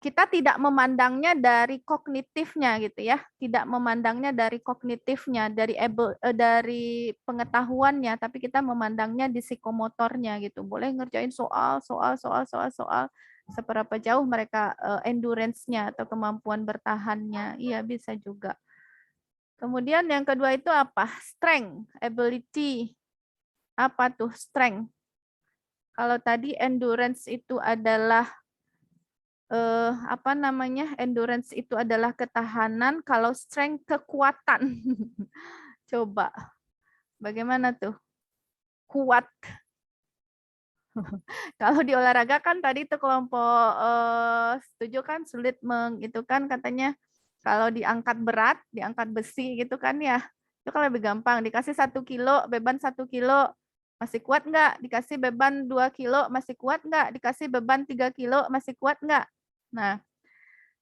kita tidak memandangnya dari kognitifnya gitu ya, tidak memandangnya dari kognitifnya, dari pengetahuannya, tapi kita memandangnya di psikomotornya gitu. Boleh ngerjain soal, seberapa jauh mereka endurance-nya atau kemampuan bertahannya. Iya, bisa juga. Kemudian yang kedua itu apa? Strength, ability. Apa tuh strength? Kalau tadi endurance itu adalah apa namanya, endurance itu adalah ketahanan, kalau strength kekuatan. Coba, bagaimana tuh? Kuat. Kalau di olahraga kan tadi itu kelompok setuju kan, sulit itu kan katanya kalau diangkat berat, diangkat besi gitu kan ya, itu kan lebih gampang. Dikasih 1 kilo, beban 1 kilo, masih kuat nggak? Dikasih beban 2 kilo, masih kuat nggak? Dikasih beban 3 kilo, masih kuat nggak? Nah,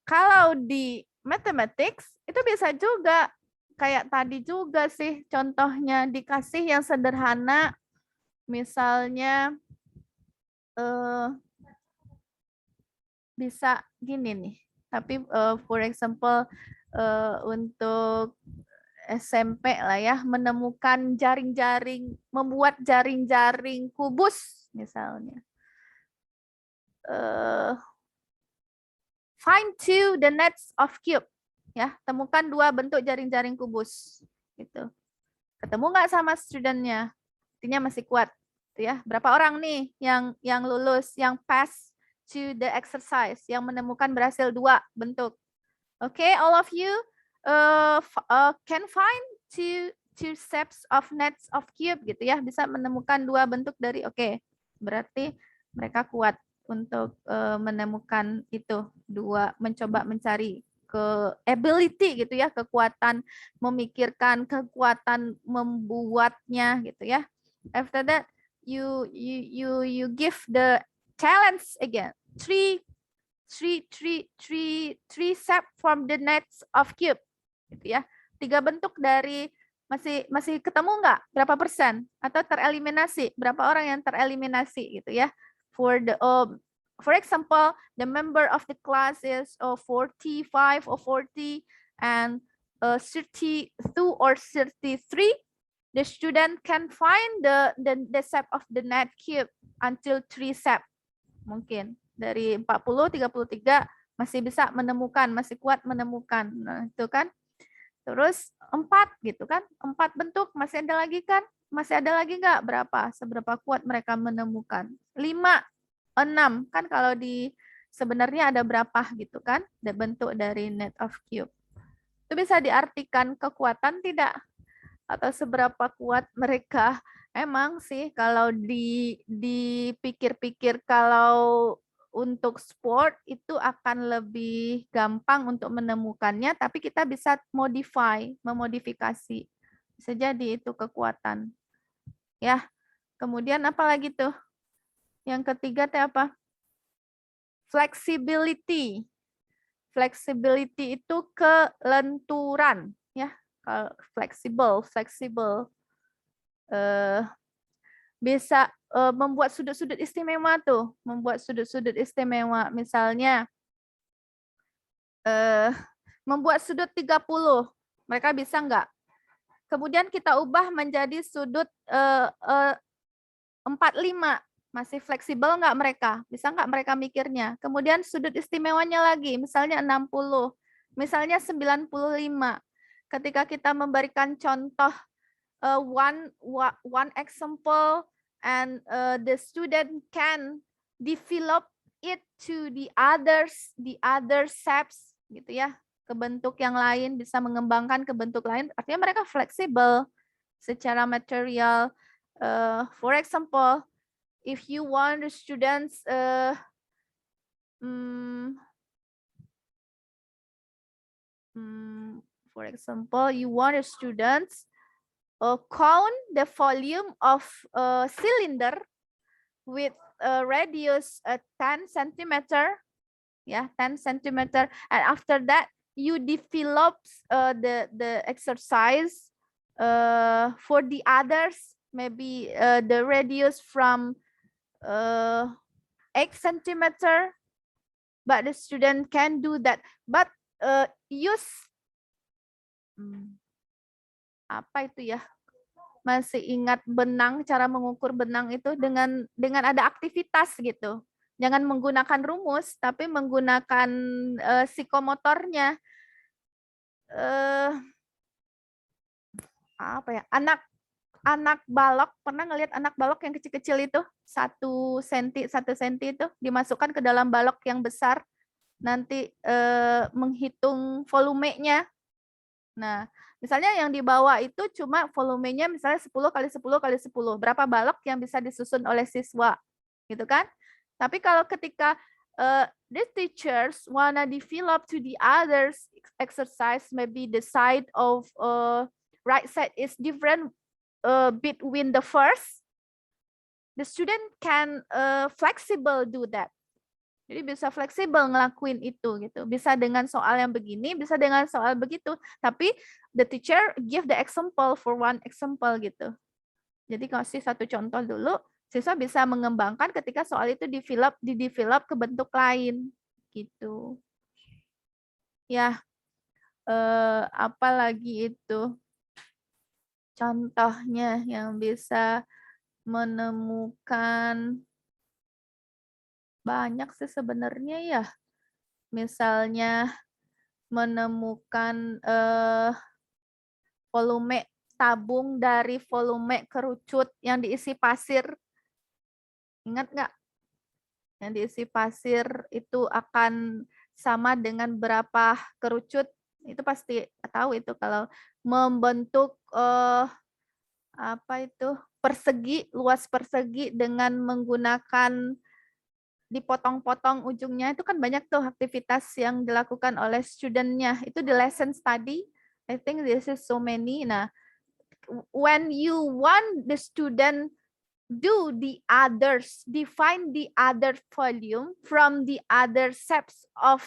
kalau di mathematics itu bisa juga kayak tadi juga sih, contohnya dikasih yang sederhana, misalnya bisa gini nih. Tapi for example untuk SMP lah ya, menemukan jaring-jaring, membuat jaring-jaring kubus misalnya. Find two the nets of cube. Ya, temukan 2 bentuk jaring-jaring kubus. Gitu. Ketemu nggak sama studentnya? Artinya masih kuat. Gitu ya. Berapa orang nih yang lulus, yang pass to the exercise, yang menemukan berhasil 2 bentuk. Oke, all of you can find two sets of nets of cube gitu ya. Bisa menemukan 2 bentuk dari berarti mereka kuat untuk menemukan itu, 2, mencoba mencari ke ability gitu ya, kekuatan memikirkan, kekuatan membuatnya gitu ya. After that you give the challenge again. Three set from the nets of cube gitu ya. 3 bentuk dari masih ketemu nggak? Berapa persen? Atau tereliminasi? Berapa orang yang tereliminasi gitu ya? For example, the member of the class is 45 or 40 and 32 or 33. The student can find the set of the net cube until 3 set. Mungkin dari 40, 33 masih bisa menemukan, masih kuat menemukan. Nah, itu kan. Terus 4 gitu kan. 4 bentuk masih ada lagi kan? Masih ada lagi nggak? Berapa? Seberapa kuat mereka menemukan? 5, 6 kan, kalau sebenarnya ada berapa gitu kan? Ada bentuk dari net of cube. Itu bisa diartikan kekuatan tidak? Atau seberapa kuat mereka? Emang sih kalau dipikir-pikir, kalau untuk sport itu akan lebih gampang untuk menemukannya, tapi kita bisa memodifikasi. Bisa jadi itu kekuatan. Ya. Kemudian apa lagi tuh? Yang ketiga teh apa? Flexibility. Flexibility itu kelenturan, ya. Fleksibel. Bisa membuat sudut-sudut istimewa tuh, misalnya membuat sudut 30, mereka bisa nggak? Kemudian kita ubah menjadi sudut 45, masih fleksibel nggak mereka? Bisa nggak mereka mikirnya? Kemudian sudut istimewanya lagi, misalnya 60, misalnya 95. Ketika kita memberikan contoh one example and the student can develop it to the other shapes gitu ya, ke bentuk yang lain, bisa mengembangkan ke bentuk lain, artinya mereka fleksibel secara material. For example, if you want the students for example, you want the students count the volume of a cylinder with a radius 10 cm ya 10 centimeter, and after that you develop the exercise for the others, maybe the radius from 8 centimeter, but the student can do that, but use apa itu ya, masih ingat benang, cara mengukur benang itu dengan ada aktivitas gitu. Jangan menggunakan rumus, tapi menggunakan psikomotornya. Apa ya? Anak balok, pernah ngelihat anak balok yang kecil-kecil itu 1 senti itu dimasukkan ke dalam balok yang besar, nanti menghitung volumenya. Nah, misalnya yang di bawah itu cuma volumenya misalnya 10 kali 10 kali 10, berapa balok yang bisa disusun oleh siswa, gitu kan? Tapi kalau ketika the teachers wanna develop to the others exercise, maybe the side of right side is different between the first, the student can flexible do that. Jadi bisa fleksibel ngelakuin itu gitu. Bisa dengan soal yang begini, bisa dengan soal begitu. Tapi the teacher give the example for one example gitu. Jadi kasih satu contoh dulu, siswa bisa mengembangkan ketika soal itu di-develop ke bentuk lain gitu. Ya, apa lagi itu? Contohnya yang bisa menemukan banyak sih sebenarnya ya. Misalnya menemukan volume tabung dari volume kerucut yang diisi pasir. Ingat nggak? Yang diisi pasir itu akan sama dengan berapa kerucut? Itu pasti tahu itu kalau membentuk apa itu persegi, luas persegi dengan menggunakan dipotong-potong ujungnya, itu kan banyak tuh aktivitas yang dilakukan oleh studentnya. Itu di lesson study. I think this is so many. Nah, when you want the student do the others, define the other volume from the other sets of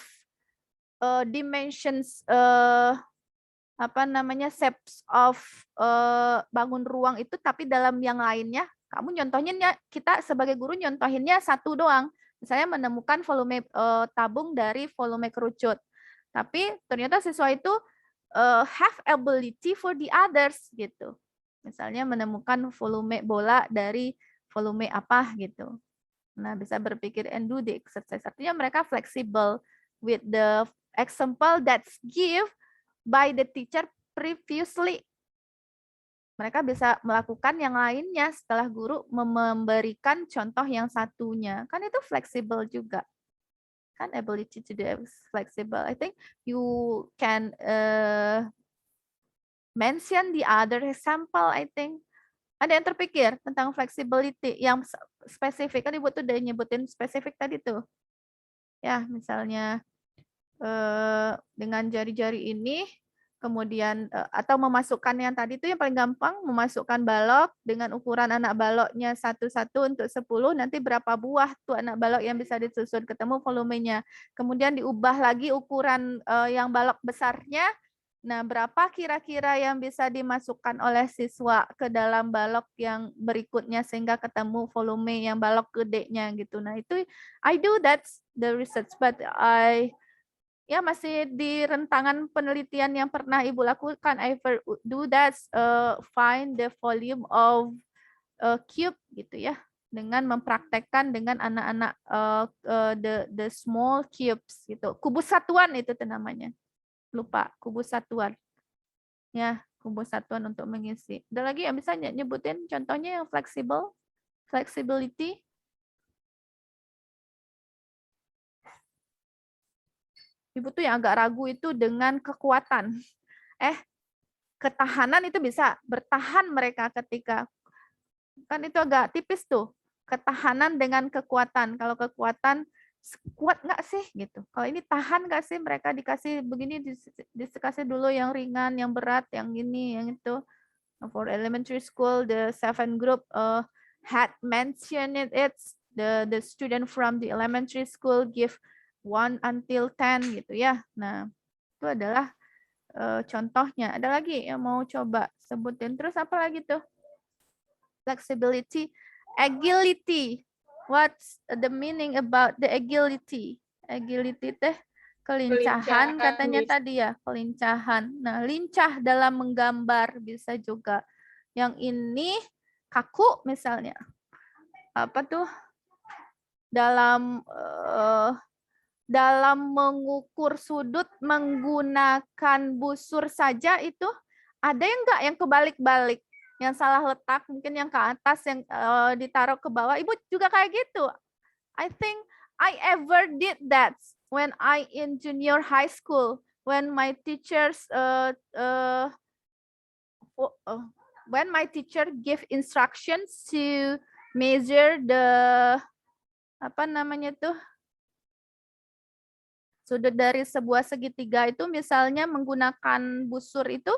dimensions, apa namanya, sets of bangun ruang itu, tapi dalam yang lainnya, kamu nyontohinnya, kita sebagai guru nyontohinnya satu doang. Misalnya menemukan volume tabung dari volume kerucut. Tapi ternyata siswa itu have ability for the others gitu. Misalnya menemukan volume bola dari volume apa gitu. Nah, bisa berpikir and do the exercise. Artinya mereka fleksibel with the example that's give by the teacher previously. Mereka bisa melakukan yang lainnya setelah guru memberikan contoh yang satunya. Kan itu fleksibel juga. Kan ability to do flexible. I think you can mention the other example, I think. Ada yang terpikir tentang flexibility yang spesifik. Kan Ibu tuh udah nyebutin spesifik tadi tuh. Ya, misalnya dengan jari-jari ini, kemudian atau memasukkan yang tadi itu yang paling gampang, memasukkan balok dengan ukuran anak baloknya 1-1 untuk 10, nanti berapa buah tuh anak balok yang bisa disusun, ketemu volumenya. Kemudian diubah lagi ukuran yang balok besarnya. Nah, berapa kira-kira yang bisa dimasukkan oleh siswa ke dalam balok yang berikutnya sehingga ketemu volume yang balok gedenya gitu. Nah, itu I do that's the research, but ya masih di rentangan penelitian yang pernah Ibu lakukan. I do that, find the volume of cube gitu ya, dengan mempraktekkan dengan anak-anak the small cubes gitu. Kubus satuan itu namanya. Lupa, kubus satuan. Ya, kubus satuan untuk mengisi. Ada lagi yang bisa nyebutin contohnya yang fleksibel, flexibility? Ibu tuh yang agak ragu itu dengan kekuatan. Ketahanan itu bisa bertahan mereka ketika, kan itu agak tipis tuh. Ketahanan dengan kekuatan. Kalau kekuatan kuat nggak sih gitu. Kalau ini tahan nggak sih, mereka dikasih begini, dikasih dulu yang ringan, yang berat, yang ini, yang itu. For elementary school, the 7 group had mentioned it. The student from the elementary school give 1 until 10 gitu ya. Nah, itu adalah contohnya. Ada lagi yang mau coba sebutin? Terus apa lagi tuh? Flexibility, agility. What's the meaning about the agility? Agility teh kelincahan katanya tadi ya, kelincahan. Nah, lincah dalam menggambar bisa juga. Yang ini kaku misalnya. Apa tuh? Dalam mengukur sudut menggunakan busur saja itu ada yang enggak yang kebalik-balik, yang salah letak, mungkin yang ke atas, yang ditaruh ke bawah. Ibu juga kayak gitu. I think I ever did that when I in junior high school, when my teachers when my teacher give instructions to measure the apa namanya tuh sudut dari sebuah segitiga itu, misalnya menggunakan busur itu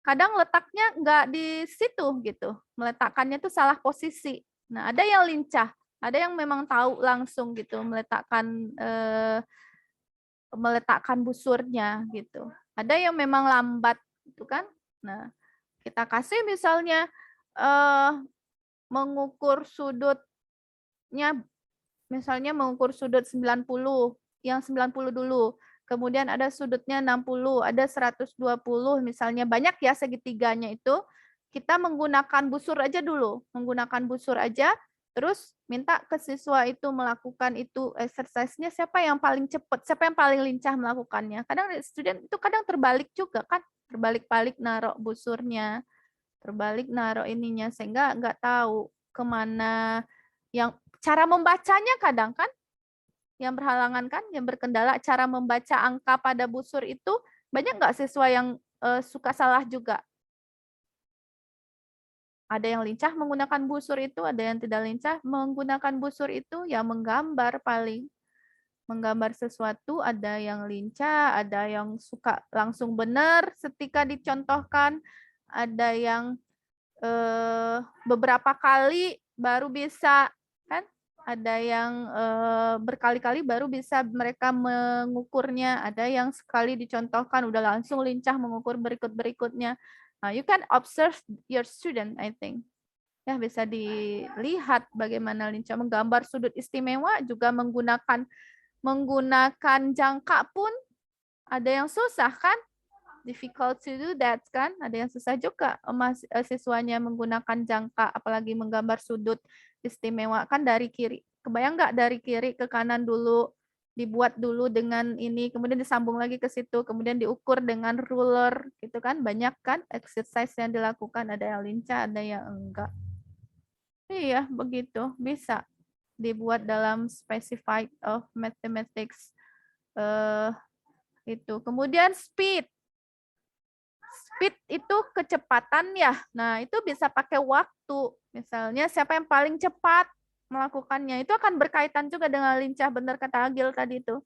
kadang letaknya nggak di situ gitu, meletakkannya tuh salah posisi. Nah, ada yang lincah, ada yang memang tahu langsung gitu meletakkan busurnya gitu. Ada yang memang lambat gitu kan. Nah, kita kasih misalnya mengukur sudutnya, misalnya mengukur sudut 90, yang 90 dulu. Kemudian ada sudutnya 60, ada 120 misalnya, banyak ya segitiganya itu. Kita menggunakan busur aja dulu, menggunakan busur aja, terus minta ke siswa itu melakukan itu exercise-nya, siapa yang paling cepat, siapa yang paling lincah melakukannya. Kadang student itu kadang terbalik juga kan, terbalik-balik naruh busurnya, terbalik naruh ininya, sehingga nggak tahu kemana. Yang cara membacanya kadang kan yang berhalangan kan, yang berkendala cara membaca angka pada busur itu, banyak nggak siswa yang suka salah juga? Ada yang lincah menggunakan busur itu, ada yang tidak lincah menggunakan busur itu, ya menggambar paling. Menggambar sesuatu, ada yang lincah, ada yang suka langsung benar ketika dicontohkan, ada yang beberapa kali baru bisa, kan? Ada yang berkali-kali baru bisa mereka mengukurnya, ada yang sekali dicontohkan udah langsung lincah mengukur berikut-berikutnya. Nah, you can observe your student, I think. Ya, bisa dilihat bagaimana lincah menggambar sudut istimewa, juga menggunakan jangka pun ada yang susah kan? Difficult to do that kan? Ada yang susah juga siswanya menggunakan jangka, apalagi menggambar sudut istimewa kan dari kiri. Kebayang nggak dari kiri ke kanan dulu, dibuat dulu dengan ini, kemudian disambung lagi ke situ, kemudian diukur dengan ruler, gitu kan? Banyak kan exercise yang dilakukan, ada yang lincah, ada yang enggak. Iya, begitu. Bisa dibuat dalam specified of mathematics itu. Kemudian speed. Speed itu kecepatan ya. Nah, itu bisa pakai waktu. Misalnya siapa yang paling cepat melakukannya. Itu akan berkaitan juga dengan lincah, benar kata Agil tadi itu.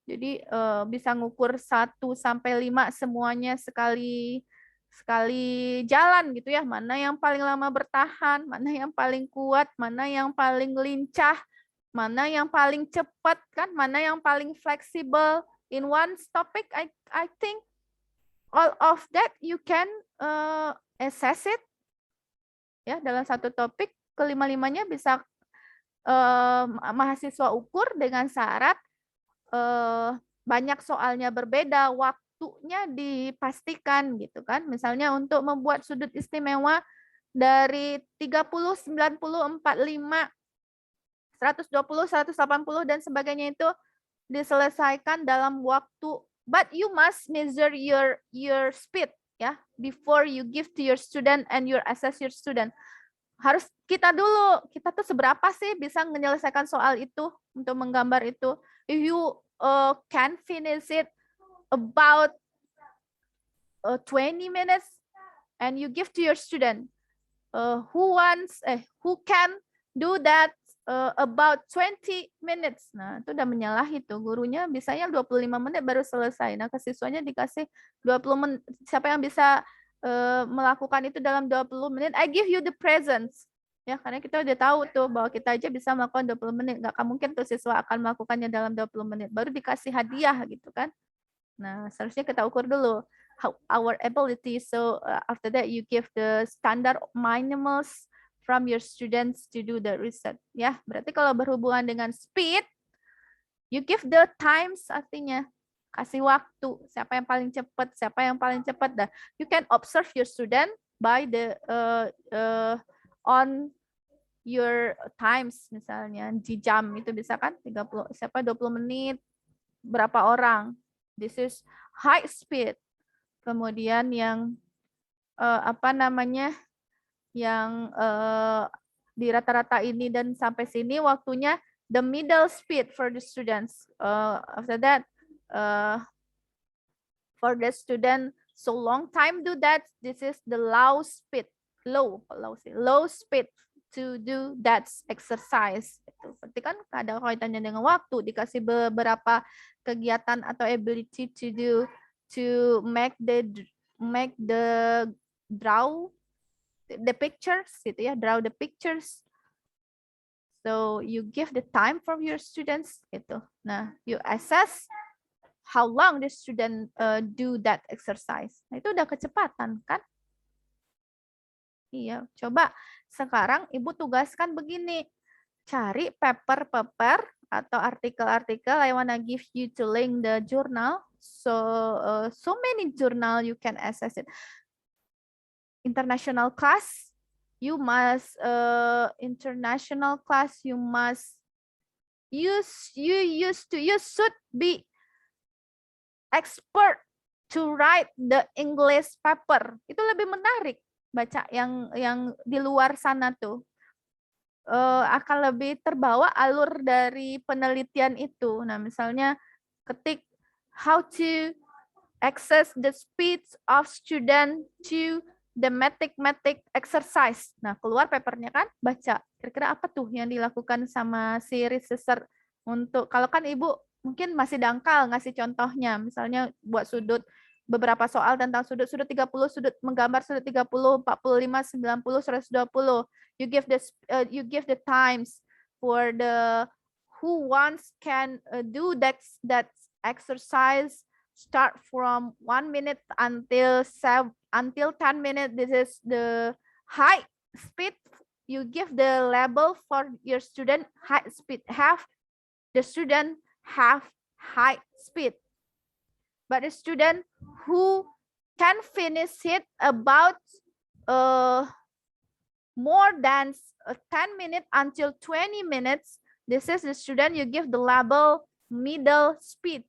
Jadi bisa ngukur 1 sampai 5 semuanya sekali jalan gitu ya. Mana yang paling lama bertahan, mana yang paling kuat, mana yang paling lincah, mana yang paling cepat kan, mana yang paling fleksibel. In one topic, I think all of that you can assess it. Ya, dalam satu topik kelima-limanya bisa mahasiswa ukur dengan syarat banyak soalnya berbeda, waktunya dipastikan gitu kan. Misalnya untuk membuat sudut istimewa dari 30, 90, 45, 120, 180 dan sebagainya itu diselesaikan dalam waktu. But you must measure your speed ya before you give to your student and you assess your student. Harus kita dulu, kita tuh seberapa sih bisa menyelesaikan soal itu untuk menggambar itu. If you can finish it about 20 minutes and you give to your student who can do that about 20 minutes. Nah, itu udah menyalahi tuh. Gurunya bisanya 25 menit baru selesai. Nah, ke siswanya dikasih 20 menit. Siapa yang bisa melakukan itu dalam 20 menit? I give you the presents. Ya, karena kita udah tahu tuh bahwa kita aja bisa melakukan 20 menit. Nggak mungkin tuh siswa akan melakukannya dalam 20 menit. Baru dikasih hadiah gitu kan. Nah, seharusnya kita ukur dulu how our ability. So after that you give the standard minimums from your students to do the research. Ya, berarti kalau berhubungan dengan speed, you give the times, artinya kasih waktu. Siapa yang paling cepat, siapa yang paling cepat. Dah, you can observe your student by the on your times, misalnya di jam itu bisa kan 30, siapa 20 menit, berapa orang. This is high speed. Kemudian yang apa namanya, yang di rata-rata ini dan sampai sini waktunya the middle speed for the students. After that, for the student so long time do that, this is the low speed, low speed to do that exercise. Berarti kan ada kaitannya dengan waktu, dikasih beberapa kegiatan atau ability to do, to make the draw the pictures gitu ya, draw the pictures. So you give the time for your students gitu. Nah, you assess how long the student do that exercise. Nah, itu udah kecepatan kan? Iya, coba sekarang Ibu tugaskan begini. Cari paper-paper atau artikel-artikel. I wanna give you to link the journal. So many journal you can access it. International class, you must international class you must you should be expert to write the English paper. Itu lebih menarik baca yang di luar sana tuh. Akan lebih terbawa alur dari penelitian itu. Nah, misalnya ketik how to access the speed of student to the mathematic exercise. Nah, keluar papernya kan, baca. Kira-kira apa tuh yang dilakukan sama si researcher untuk, kalau kan Ibu mungkin masih dangkal ngasih contohnya, misalnya buat sudut, beberapa soal tentang sudut 30, sudut menggambar sudut 30, 45, 90, 120. You give the times for the who wants can do that exercise, start from 1 minute until 10 minutes. This is the high speed. You give the level for your student high speed. Have the student have high speed. But the student who can finish it about more than 10 minutes until 20 minutes, this is the student you give the label middle speed.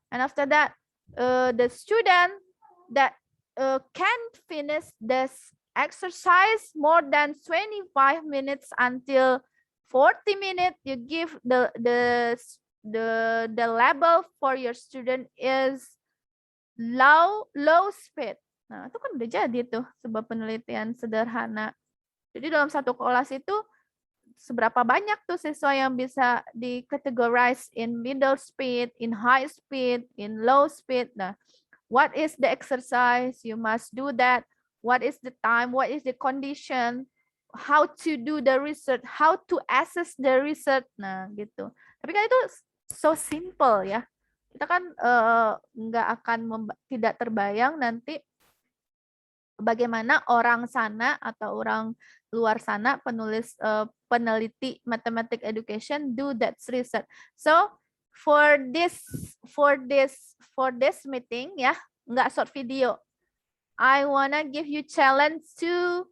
And after that, the student that can finish this exercise more than 25 minutes until 40 minutes, you give the level for your student is low speed. Nah, itu kan udah jadi tuh sebuah penelitian sederhana. Jadi dalam satu kelas itu seberapa banyak tuh siswa yang bisa dikategorize in middle speed, in high speed, in low speed. Nah, what is the exercise? You must do that. What is the time? What is the condition? How to do the research? How to assess the research? Nah, gitu. Tapi kan itu so simple ya. Kita kan nggak akan tidak terbayang nanti bagaimana orang sana atau orang luar sana penulis peneliti mathematics education do that research. So for this meeting ya, nggak short video. I wanna give you challenge to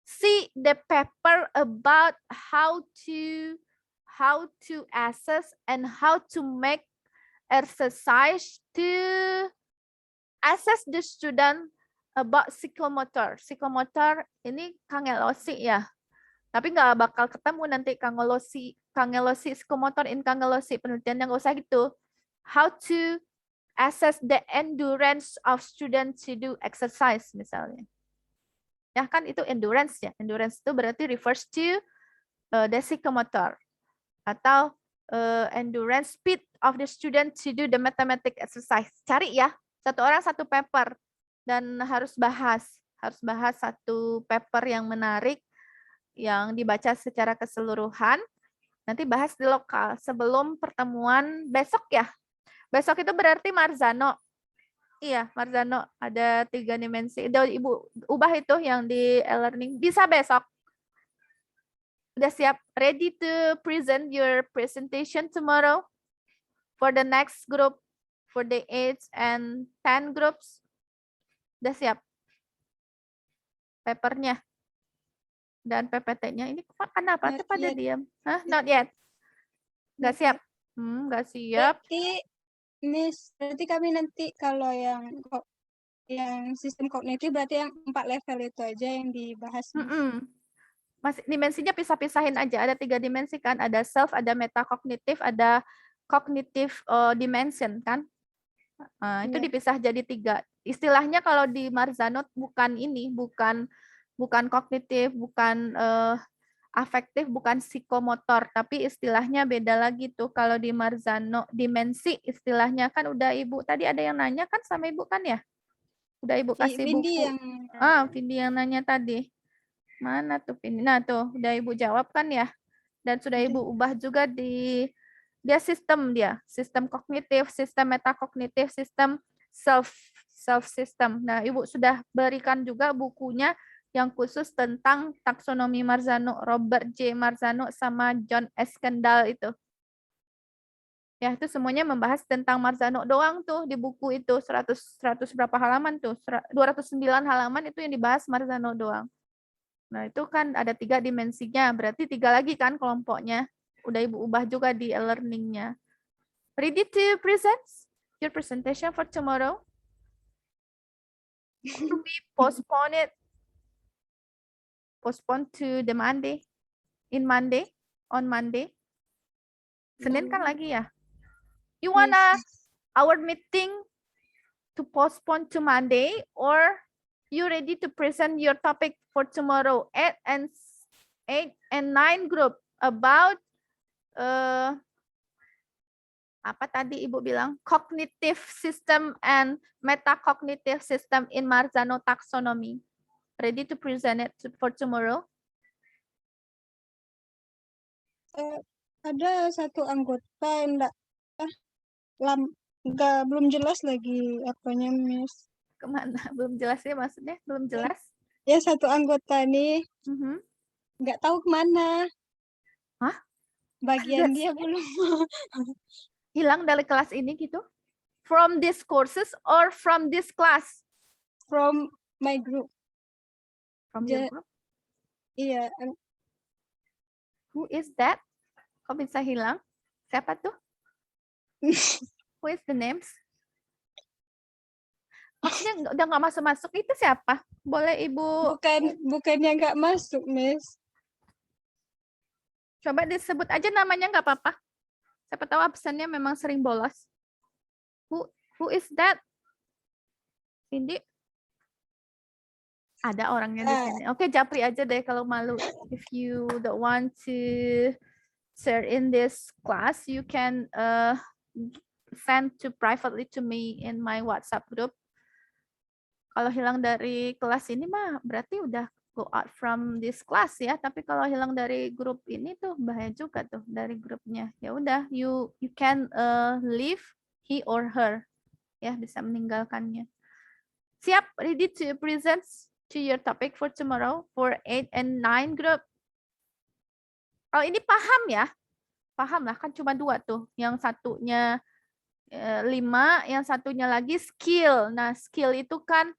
see the paper about how to assess and how to make exercise to assess the student about psychomotor. Psychomotor ini kangelosi ya. Tapi nggak bakal ketemu nanti kangelosi psychomotor in kangelosi, penelitiannya nggak usah gitu. How to assess the endurance of students to do exercise misalnya. Ya kan itu endurance ya. Endurance itu berarti refers to the psychomotor atau endurance speed of the student to do the mathematics exercise. Cari ya, satu orang satu paper dan harus bahas harus bahas satu paper yang menarik, yang dibaca secara keseluruhan. Nanti bahas di lokal sebelum pertemuan besok ya. Besok itu berarti Marzano. Iya, Marzano ada 3 dimensi. Udah Ibu ubah itu yang di e-learning. Bisa besok. Udah siap? Ready to present your presentation tomorrow for the next group, for the 8 and 10 groups? Udah siap? Papernya dan PPT-nya. Ini kenapa Not pada yet. diam? Hah? Not yet? Nggak siap? Nggak siap. Berarti, Miss, berarti kami nanti kalau yang sistem kognitif berarti yang 4 level itu aja yang dibahas. Masih dimensinya pisah-pisahin aja. Ada 3 dimensi kan? Ada self, ada metakognitif, ada cognitive dimension kan? Itu Iya. dipisah jadi 3. Istilahnya kalau di Marzano bukan ini, bukan kognitif, bukan afektif, bukan psikomotor, tapi istilahnya beda lagi tuh. Kalau di Marzano dimensi istilahnya kan udah Ibu tadi ada yang nanya kan sama Ibu kan ya? Udah Ibu kasih Vindi buku. yang Vindi yang nanya tadi. Mana tuh Vindi? Nah tuh udah Ibu jawab kan ya? Dan sudah Ibu ubah juga di sistem kognitif, sistem metakognitif, sistem self system. Nah, Ibu sudah berikan juga bukunya yang khusus tentang taksonomi Marzano, Robert J. Marzano sama John S. Kendall itu. Ya, itu semuanya membahas tentang Marzano doang tuh di buku itu. 100 berapa halaman tuh? 209 halaman itu yang dibahas Marzano doang. Nah, itu kan ada 3 dimensinya, berarti 3 lagi kan kelompoknya. Udah Ibu ubah juga di e-learning-nya. Ready to present your presentation for tomorrow? Or we postpone it? Postpone to the Monday? On Monday? Senin kan lagi ya? You wanna our meeting to postpone to Monday, or you ready to present your topic for tomorrow? 8 and 9 group about apa tadi Ibu bilang? Cognitive system and metacognitive system in Marzano taxonomy. Ready to present it for tomorrow? ada satu anggota yang belum jelas lagi apanya, Miss. Kemana? Belum jelasnya maksudnya? Belum jelas? Ya, satu anggota nih nggak tahu kemana. Hah? Bagian dia belum hilang dari kelas ini gitu? From these courses or from this class? From my group. From your group? Iya. Who is that? Kok bisa hilang? Siapa tuh? Who is the names? Maksudnya udah nggak masuk-masuk itu siapa? Boleh Ibu? Bukannya nggak masuk, Miss. Coba disebut aja namanya nggak apa-apa. Siapa tahu absennya memang sering bolos. Who is that? Cindy? Ada orangnya di sini. Oke, Japri aja deh kalau malu. If you don't want to share in this class, you can send privately to me in my WhatsApp group. Kalau hilang dari kelas ini mah berarti udah go out from this class ya. Tapi kalau hilang dari grup ini tuh bahaya juga tuh dari grupnya. Ya udah, you can leave he or her. Ya, bisa meninggalkannya. Siap, ready to present to your topic for tomorrow for 8 and 9 group. Oh, ini paham ya? Paham lah, kan cuma 2 tuh. Yang satunya 5, yang satunya lagi skill. Nah, skill itu kan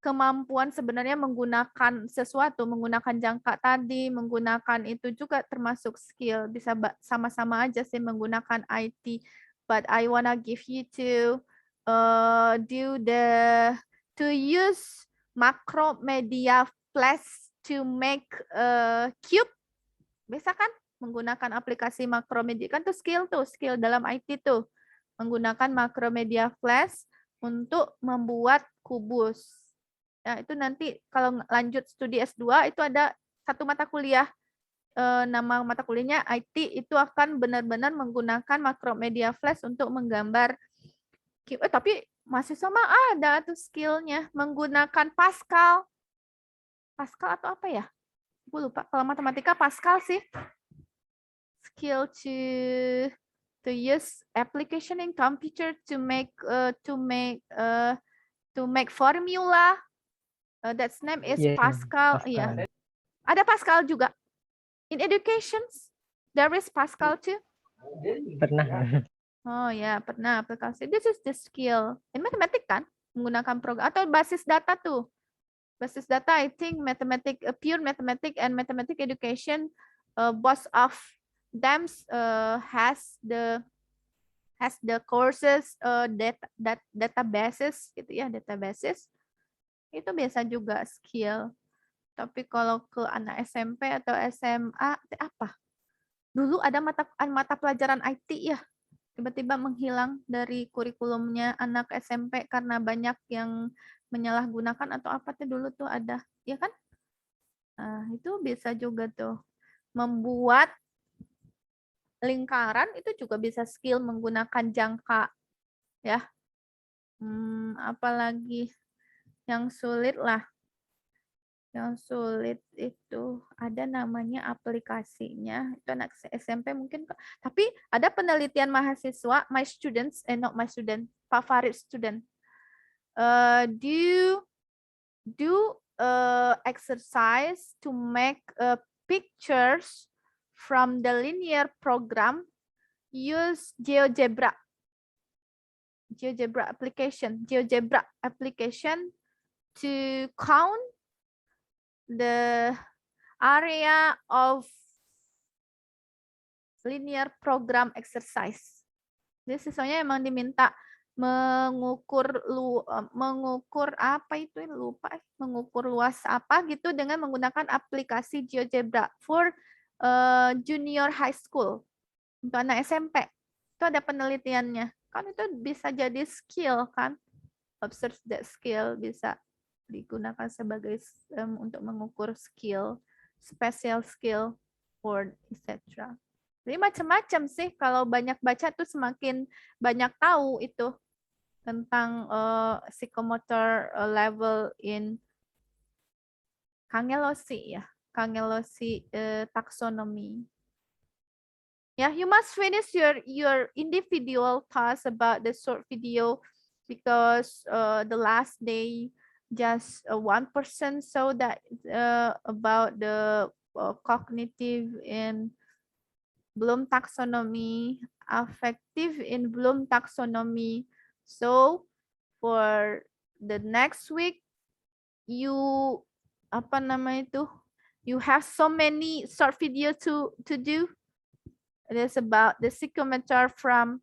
kemampuan sebenarnya menggunakan sesuatu, menggunakan jangka tadi, menggunakan itu juga termasuk skill. Bisa sama-sama aja sih menggunakan IT. But I wanna give you to to use Macromedia Flash to make a cube. Bisa kan menggunakan aplikasi Macromedia, kan tuh skill dalam IT tuh. Menggunakan Macromedia Flash untuk membuat kubus. Nah, itu nanti kalau lanjut studi S2 itu ada satu mata kuliah, nama mata kuliahnya IT, itu akan benar-benar menggunakan Macromedia Flash untuk menggambar. Tapi mahasiswa mah ada tuh skillnya menggunakan Pascal. Pascal atau apa ya? Gue lupa. Kalau matematika Pascal sih. Skill to use application in computer to make formula. That's name is Yes, ma'am. Pascal. Iya. Ada Pascal juga. In education, there is Pascal too. Pernah. Oh ya, pernah aplikasi. This is the skill. In mathematics kan, menggunakan program atau basis data tuh. Basis data, I think mathematics, pure mathematics and mathematics education, both of them has the courses databases gitu ya, databases. Itu biasa juga skill. Tapi kalau ke anak SMP atau SMA apa? Dulu ada mata pelajaran IT ya. Tiba-tiba menghilang dari kurikulumnya anak SMP karena banyak yang menyalahgunakan atau apa tuh dulu tuh ada, ya kan? Nah, itu bisa juga tuh membuat lingkaran, itu juga bisa skill menggunakan jangka, ya. Apalagi yang sulit lah. Yang sulit itu ada namanya aplikasinya. Itu anak SMP mungkin. Tapi ada penelitian mahasiswa, my students, not my student, favorit student. Do exercise to make pictures from the linear program. Use GeoGebra application to count the area of linear program exercise. Jadi siswanya emang diminta mengukur apa itu lupa, mengukur luas apa gitu dengan menggunakan aplikasi GeoGebra for junior high school. Untuk anak SMP itu ada penelitiannya. Kan itu bisa jadi skill kan. Observe that skill bisa digunakan sebagai untuk mengukur skill, special skill, or etc. Jadi macam-macam sih, kalau banyak baca tuh semakin banyak tahu itu tentang psychomotor level in Kangelosi ya, Kangelosi taxonomy. Yeah, you must finish your individual task about the short video because the last day just 1% so that about the cognitive in Bloom taxonomy, affective in Bloom taxonomy. So for the next week, you you have so many short video to do. It is about the psychometer from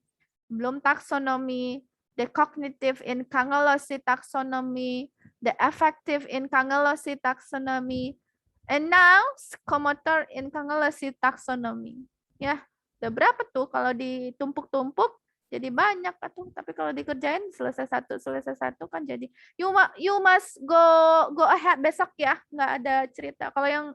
Bloom taxonomy, the cognitive in Kangelosi taxonomy, the affective in Kangelosi taxonomy, and now psychomotor in Kangelosi taxonomy. Ya, udah berapa tuh kalau ditumpuk-tumpuk jadi banyak tuh. Tapi kalau dikerjain selesai satu kan jadi you must go ahead besok ya, nggak ada cerita. Kalau yang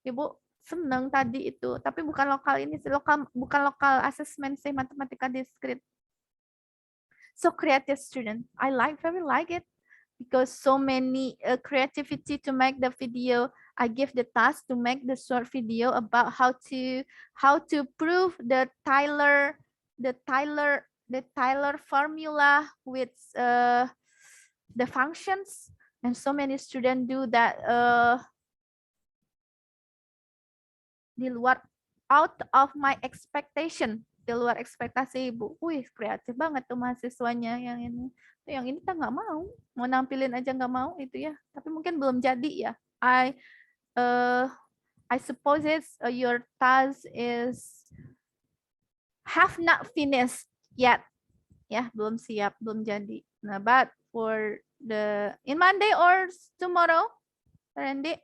Ibu senang tadi itu, tapi bukan lokal ini sih, bukan lokal assessment sih, matematika discrete. So creative student, I very like it because so many creativity to make the video. I give the task to make the short video about how to prove the Taylor formula with the functions, and so many students do that di luar, out of my expectation. Di luar ekspektasi Ibu. Wih, kreatif banget tuh mahasiswanya yang ini. Yang ini kita nggak mau nampilin aja nggak mau itu ya. Tapi mungkin belum jadi ya. I suppose your task is have not finished yet. Ya, belum siap, belum jadi. Nah, but for the in Monday or tomorrow, Randy?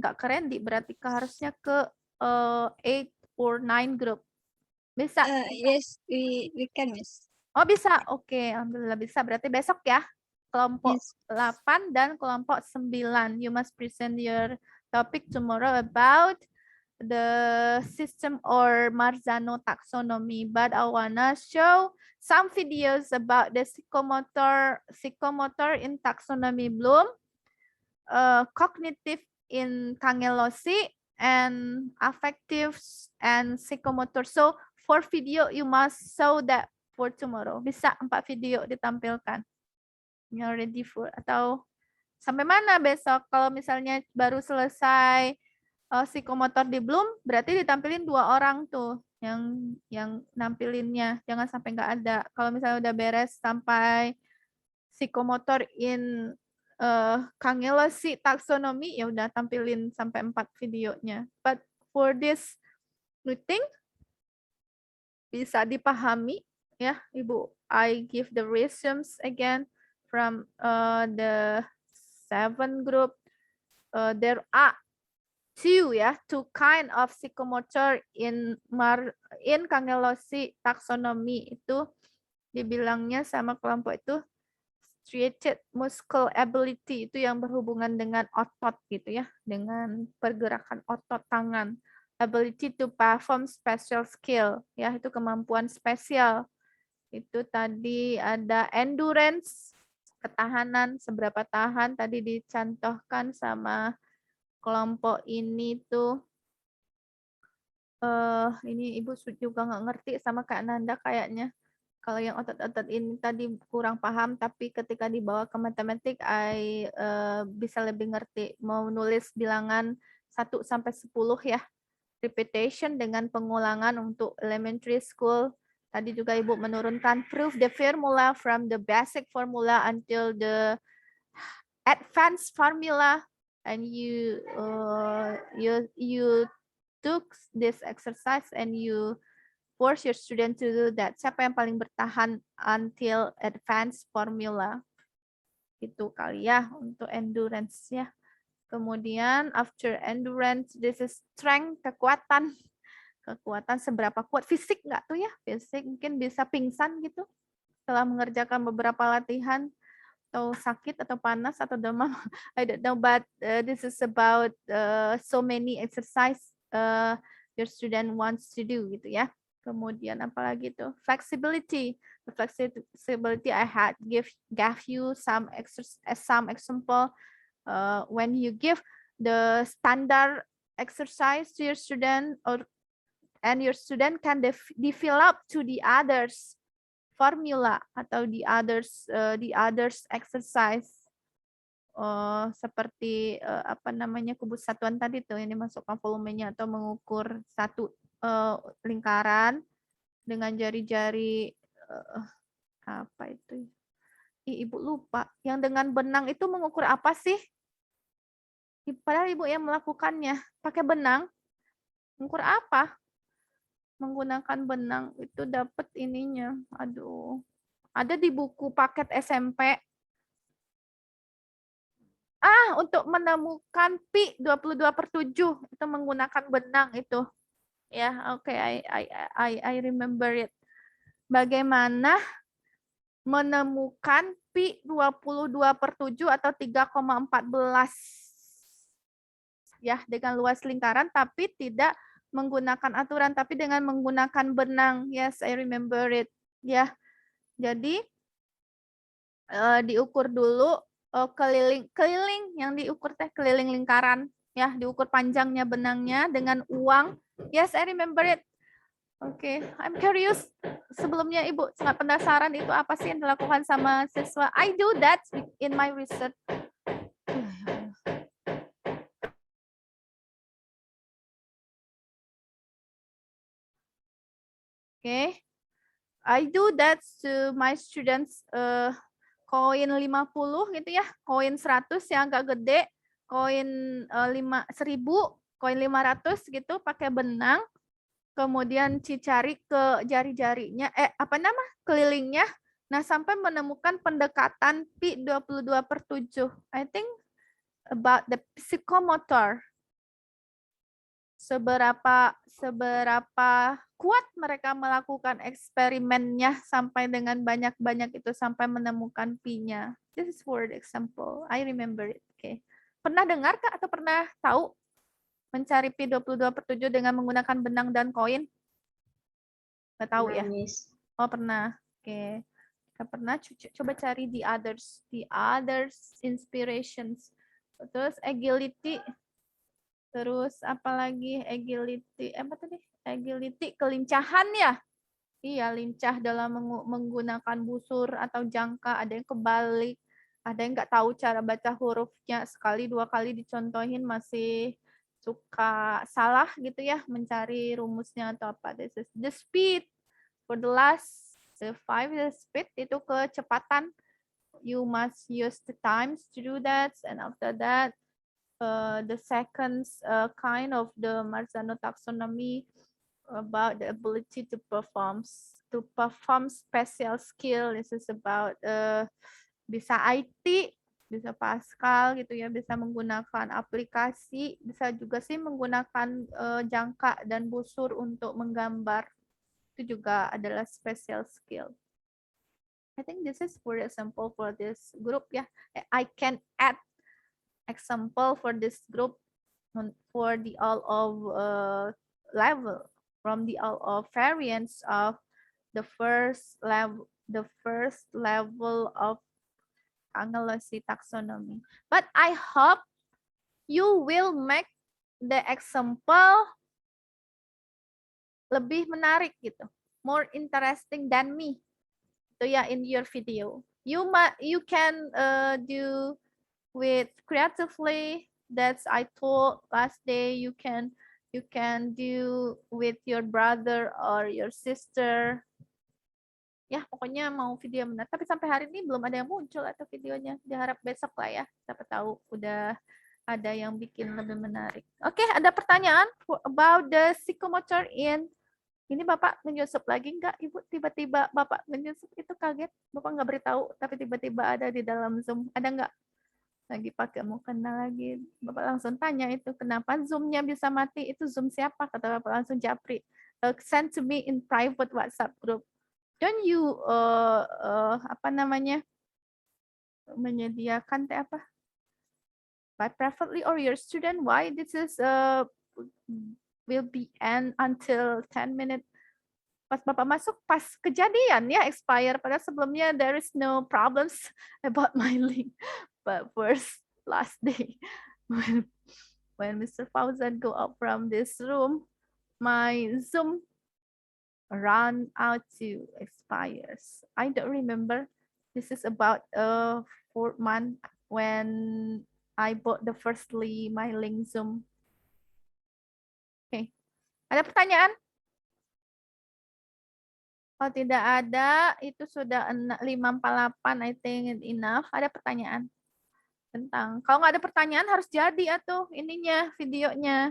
Nggak keren berarti harusnya ke 8 or 9 group. Bisa? Yes, we can, Miss. Oh, bisa. Oke, alhamdulillah bisa. Berarti besok ya. Kelompok 8 dan kelompok 9. You must present your topic tomorrow about the system or Marzano taxonomy, but I wanna show some videos about the psychomotor in taxonomy Bloom, cognitive in Cangelosi, and affective and psychomotor. So for video you must show that for tomorrow. Bisa 4 video ditampilkan. You're ready for atau sampai mana besok? Kalau misalnya baru selesai psikomotor di Bloom, berarti ditampilin 2 orang tuh yang nampilinnya. Jangan sampai nggak ada. Kalau misalnya udah beres sampai psikomotor in Cangelosi taxonomy, ya udah tampilin sampai 4 videonya. But for this meeting bisa dipahami ya, Ibu. I give the resumes again from the 7 group. There are two kind of psychomotor in Cangelosi taxonomy. Itu dibilangnya sama kelompok itu striated muscle ability, itu yang berhubungan dengan otot gitu ya, dengan pergerakan otot tangan. Ability to perform special skill, ya itu kemampuan spesial. Itu tadi ada endurance, ketahanan, seberapa tahan tadi dicontohkan sama kelompok ini tuh. Ini Ibu juga nggak ngerti sama Kak Nanda kayaknya. Kalau yang otot-otot ini tadi kurang paham, tapi ketika dibawa ke matematik, bisa lebih ngerti. Mau nulis bilangan 1 sampai 10 ya. Repetition dengan pengulangan untuk elementary school. Tadi juga Ibu menurunkan prove the formula from the basic formula until the advanced formula, and you took this exercise and you force your student to do that. Siapa yang paling bertahan until advanced formula? Itu kali ya untuk endurance ya. Kemudian after endurance, this is strength, kekuatan. Kekuatan seberapa kuat, fisik nggak tuh ya? Fisik mungkin bisa pingsan gitu setelah mengerjakan beberapa latihan, atau sakit atau panas atau demam. I don't know, but this is about so many exercise your student wants to do gitu ya. Kemudian apalagi tuh flexibility. The flexibility I had gave you some example. When you give the standard exercise to your student, and your student can develop to the others formula atau the others exercise. Seperti apa namanya kubus satuan tadi tuh yang dimasukkan volumenya, atau mengukur satu lingkaran dengan jari-jari apa itu? Ibu lupa. Yang dengan benang itu mengukur apa sih? Padahal Ibu yang melakukannya pakai benang. Mengukur apa? Menggunakan benang itu dapat ininya. Aduh. Ada di buku paket SMP. Untuk menemukan pi 22/7 itu menggunakan benang itu. Ya, oke, I remember it. Bagaimana menemukan pi 22/7 atau 3,14 ya, dengan luas lingkaran tapi tidak menggunakan aturan, tapi dengan menggunakan benang. Yes, I remember it. Ya, jadi diukur dulu keliling yang diukur keliling lingkaran ya, diukur panjangnya benangnya dengan uang. Yes, I remember it. Oke, I'm curious. Sebelumnya Ibu sangat penasaran itu apa sih yang dilakukan sama siswa. I do that in my research. Oke, I do that to my students. Koin 50 gitu ya, koin 100 yang agak gede, koin 1000, koin 500 gitu pakai benang, kemudian dicari ke jari-jarinya, kelilingnya, nah sampai menemukan pendekatan pi 22/7. I think about the psychomotor. Seberapa kuat mereka melakukan eksperimennya sampai dengan banyak-banyak itu sampai menemukan pi-nya. This is for the example. I remember it. Okay. Pernah dengar Kak atau pernah tahu mencari P22/7 dengan menggunakan benang dan koin? Nggak tahu ya? Oh, pernah. Oke. Nggak pernah, coba cari the others inspirations. Terus agility. Terus apalagi agility, apa tadi? Agility, kelincahan ya? Iya, lincah dalam menggunakan busur atau jangka, ada yang kebalik, ada yang nggak tahu cara baca hurufnya, sekali dua kali dicontohin masih suka salah gitu ya, mencari rumusnya atau apa. This is the speed. For the last, the 5 the speed itu kecepatan. You must use the times to do that, and after that, the second kind of the Marzano taxonomy about the ability to perform special skill. This is about bisa IT, bisa Pascal gitu ya, bisa menggunakan aplikasi, bisa juga sih menggunakan jangka dan busur untuk menggambar. Itu juga adalah special skill. I think this is for example for this group ya. I can add example for this group for the all of level, from the all of variants of the first level of Angelosy taxonomy. But I hope you will make the example lebih menarik gitu, more interesting than me. So yeah, in your video, you can do with creatively. That's I told last day. You can do with your brother or your sister. Ya, pokoknya mau video menarik. Tapi sampai hari ini belum ada yang muncul atau videonya. Diharap besok lah ya. Siapa tahu udah ada yang bikin lebih menarik. Oke, ada pertanyaan about the psychomotor in. Ini Bapak ngenyusup lagi enggak, Ibu? Tiba-tiba Bapak ngenyusup, itu kaget. Bapak nggak beritahu, tapi tiba-tiba ada di dalam Zoom. Ada nggak? Lagi pakai mau kenal lagi. Bapak langsung tanya itu, kenapa Zoom-nya bisa mati? Itu Zoom siapa? Kata Bapak langsung japri. Send to me in private WhatsApp group. Don't you, apa namanya, menyediakan apa? By privately or your student, why this is will be end until 10 minutes. Pas Bapak masuk, pas kejadian ya expire. Padahal sebelumnya there is no problems about my link. But first last day, when Mr. Fauzan go out from this room, my Zoom run out to expires. I don't remember. This is about 4 months when I bought the firstly my link Zoom. Ada pertanyaan? Kalau tidak ada, itu sudah 548, I think enough. Ada pertanyaan? Kalau nggak ada pertanyaan harus jadi atau ininya, videonya,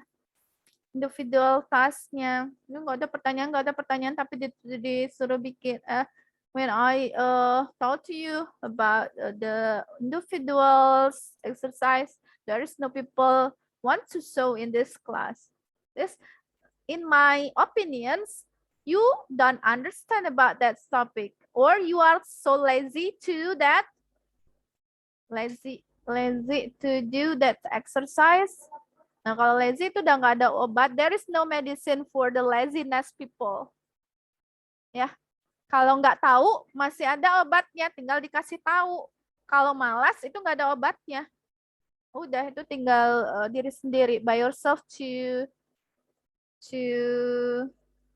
individual task-nya. Ini nggak ada pertanyaan, tapi disuruh bikin. When I told to you about the individual exercise, there is no people want to show in this class. This, in my opinions, you don't understand about that topic, or you are so lazy to do that, lazy to do that exercise. Nah, kalau lazy itu udah nggak ada obat. There is no medicine for the laziness people. Ya, kalau nggak tahu masih ada obatnya, tinggal dikasih tahu. Kalau malas itu nggak ada obatnya. Udah, itu tinggal diri sendiri, by yourself to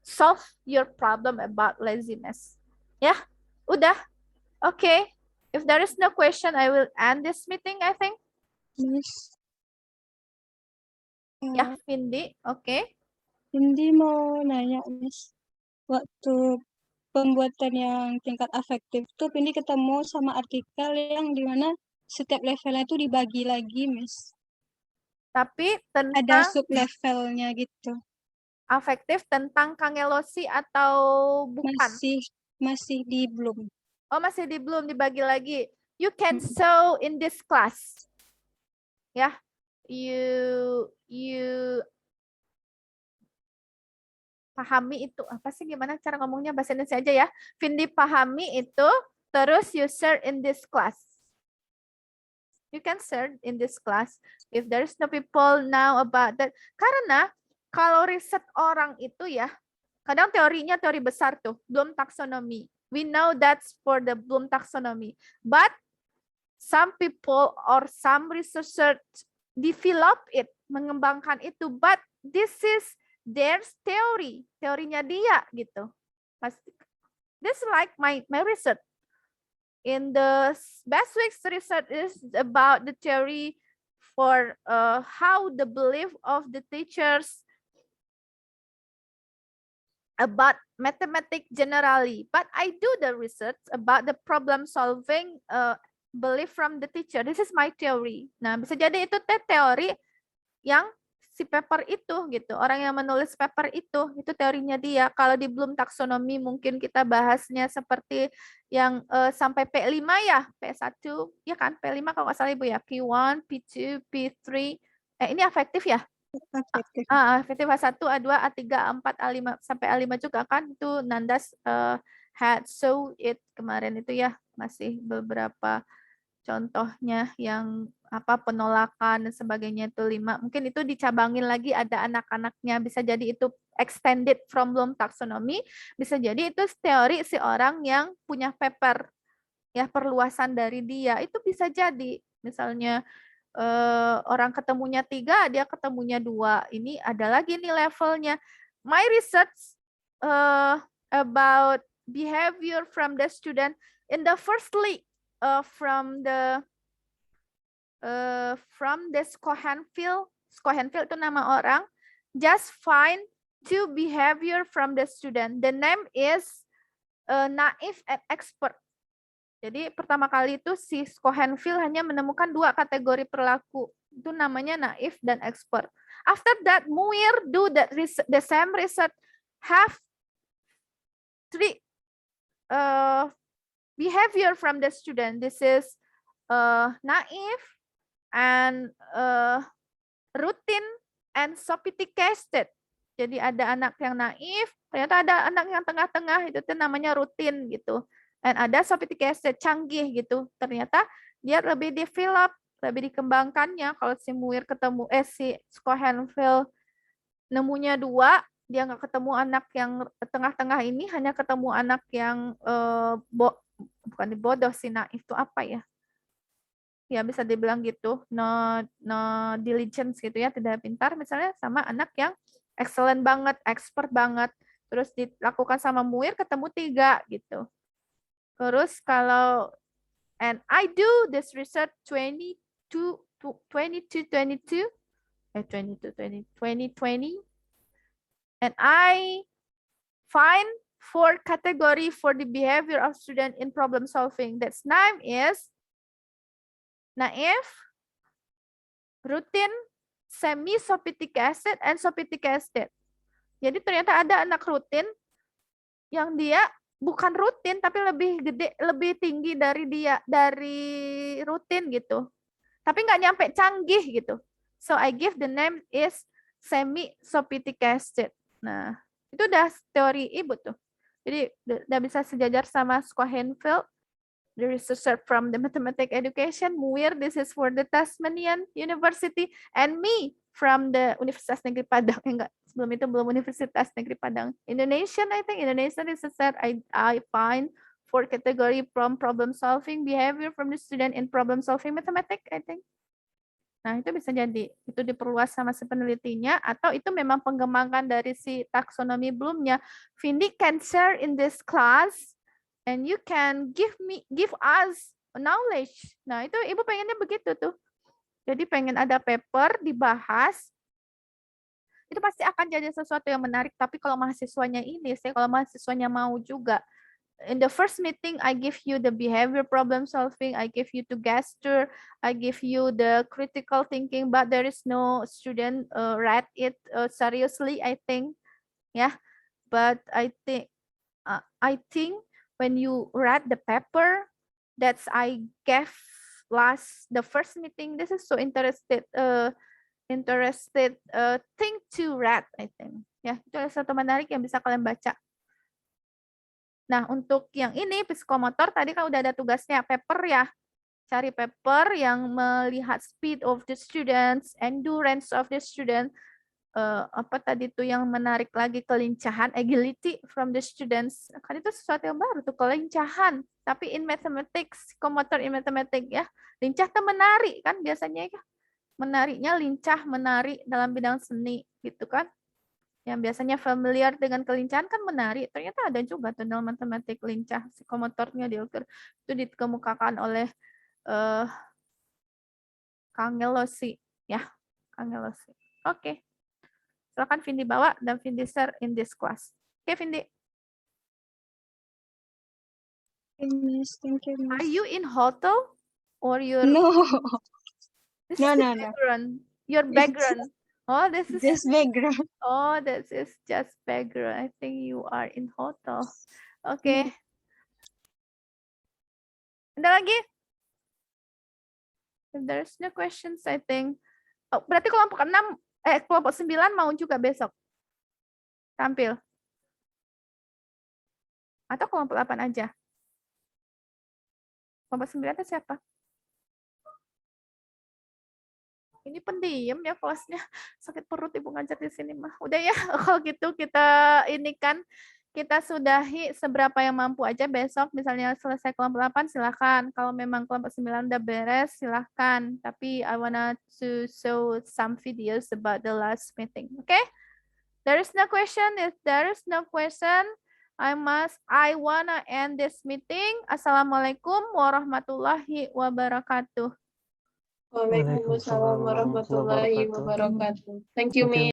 solve your problem about laziness. Ya, udah. Okay. If there is no question, I will end this meeting, I think. Miss. Ya, Vindi. Okay. Vindi mau nanya, Miss. Waktu pembuatan yang tingkat afektif tuh Vindi ketemu sama artikel yang dimana setiap levelnya itu dibagi lagi, Miss. Tapi tentang ada sub levelnya gitu. Afektif tentang kangelosi atau bukan? Masih di belum. Oh, masih di belum, dibagi lagi. You can show in this class. Ya. You pahami itu. Apa sih, gimana cara ngomongnya bahasa Indonesia aja ya. Vindi pahami itu, terus you share in this class. You can share in this class if there is no people now about that. Karena kalau riset orang itu ya, kadang teorinya teori besar tuh, Bloom taxonomy. We know that's for the Bloom taxonomy. But some people or some researchers develop it, mengembangkan itu. But this is their theory, teorinya dia gitu. This is like my research. In the best week's research is about the theory for how the belief of the teachers about mathematics generally. But I do the research about the problem solving belief from the teacher. This is my theory. Nah, bisa jadi itu teori yang si paper itu gitu. Orang yang menulis paper itu teorinya dia. Kalau di Bloom taxonomy mungkin kita bahasnya seperti yang sampai P5 ya, P1 ya kan, P5 kalau nggak salah Ibu ya, P1, P2, P3. Ini afektif ya? Afektif A1, A2, A3, A4, A5 sampai A5 juga kan, itu Nandas had so it kemarin itu ya, masih beberapa contohnya yang apa penolakan dan sebagainya itu 5. Mungkin itu dicabangin lagi ada anak-anaknya, bisa jadi itu extended from Bloom taxonomy, bisa jadi itu teori si orang yang punya paper ya, perluasan dari dia. Itu bisa jadi misalnya orang ketemunya 3, dia ketemunya 2. Ini ada lagi nih levelnya. My research about behavior from the student in the firstly from the Schoenfield itu nama orang, just find 2 behavior from the student. The name is naive and expert. Jadi pertama kali itu si Schoenfield hanya menemukan 2 kategori perilaku. Itu namanya naif dan expert. After that, Muir do the same research, have 3 behavior from the student. This is naive and routine and sophisticated. Jadi ada anak yang naif, ternyata ada anak yang tengah-tengah, itu tuh namanya rutin gitu. Dan ada sophisticated, canggih gitu. Ternyata dia lebih develop, lebih dikembangkannya. Kalau si Muir ketemu si Schoenfield nemunya 2, dia nggak ketemu anak yang tengah-tengah ini, hanya ketemu anak yang bukan bodoh sih, naif itu apa ya? Ya bisa dibilang gitu, no diligence gitu ya, tidak pintar misalnya, sama anak yang excellent banget, expert banget. Terus dilakukan sama Muir ketemu 3 gitu. Terus kalau and I do this research 2020 and I find 4 category for the behavior of student in problem solving. That's name is naive, routine, semi-sophisticated, and sophisticated. Jadi ternyata ada anak rutin yang dia bukan rutin tapi lebih gede, lebih tinggi dari dia, dari rutin gitu. Tapi nggak nyampe canggih gitu. So I give the name is semi-sophisticated. Nah, itu udah teori Ibu tuh. Jadi udah bisa sejajar sama Schoenfield, the researcher from the mathematics education, Muir, this is for the Tasmanian University, and me from the Universitas Negeri Padang. Enggak, sebelum itu belum Universitas Negeri Padang. Indonesian, I think, Indonesian researcher, I find 4 category from problem solving behavior from the student in problem solving mathematics, I think. Nah, itu bisa jadi, itu diperluas sama si penelitinya, atau itu memang pengembangan dari si taksonomi Bloom-nya. Vindi can share in this class, and you can give us knowledge. Nah, itu Ibu pengennya begitu tuh. Jadi pengen ada paper dibahas, itu pasti akan jadi sesuatu yang menarik. Tapi kalau mahasiswanya kalau mahasiswanya mau juga, in the first meeting, I give you the behavior problem solving, I give you to gesture, I give you the critical thinking, but there is no student read it seriously, I think. Yeah, but I think when you read the paper that's I gave the first meeting, this is so interested thing to read, I think. Ya, itu adalah satu menarik yang bisa kalian baca. Nah, untuk yang ini psikomotor tadi kan udah ada tugasnya paper ya. Cari paper yang melihat speed of the students, endurance of the student, apa tadi tuh yang menarik lagi kelincahan, agility from the students. Kan itu sesuatu yang baru tuh, kelincahan. Tapi in mathematics, psikomotor in mathematics ya, lincah tuh menarik kan biasanya ya. Menariknya lincah, menarik dalam bidang seni gitu kan. Yang biasanya familiar dengan kelincahan kan menarik. Ternyata ada juga tuh dalam matematik lincah, psikomotornya diukur. Itu dikemukakan oleh Kangelosi ya, Kangelosi. Oke. Silakan Vindi bawa dan Vindi share in this class. Oke, Vindi. Miss, thank you, Are Miss. you in hotel or you're No, this No, is the no, no. background. Your background. Oh, this is this background. oh, this is just background. I think you are in hotel. Oke. Ada lagi? If there's no questions, I think. Oh, berarti kelompok 6 kelompok 9 mau juga besok tampil. Atau kelompok 8 aja? Kelompok 9 itu siapa? Ini pendiam ya kelasnya. Sakit perut ibu ngajar di sini mah. Udah ya, kalau gitu kita ini kan kita sudahi seberapa yang mampu aja besok. Misalnya selesai kelompok 8 silahkan. Kalau memang kelompok 9 udah beres silahkan. Tapi I wanna to show some videos about the last meeting. Okay? There is no question. If there is no question, I wanna end this meeting. Assalamualaikum warahmatullahi wabarakatuh. Waalaikumsalam warahmatullahi wabarakatuh. Thank you, Miss.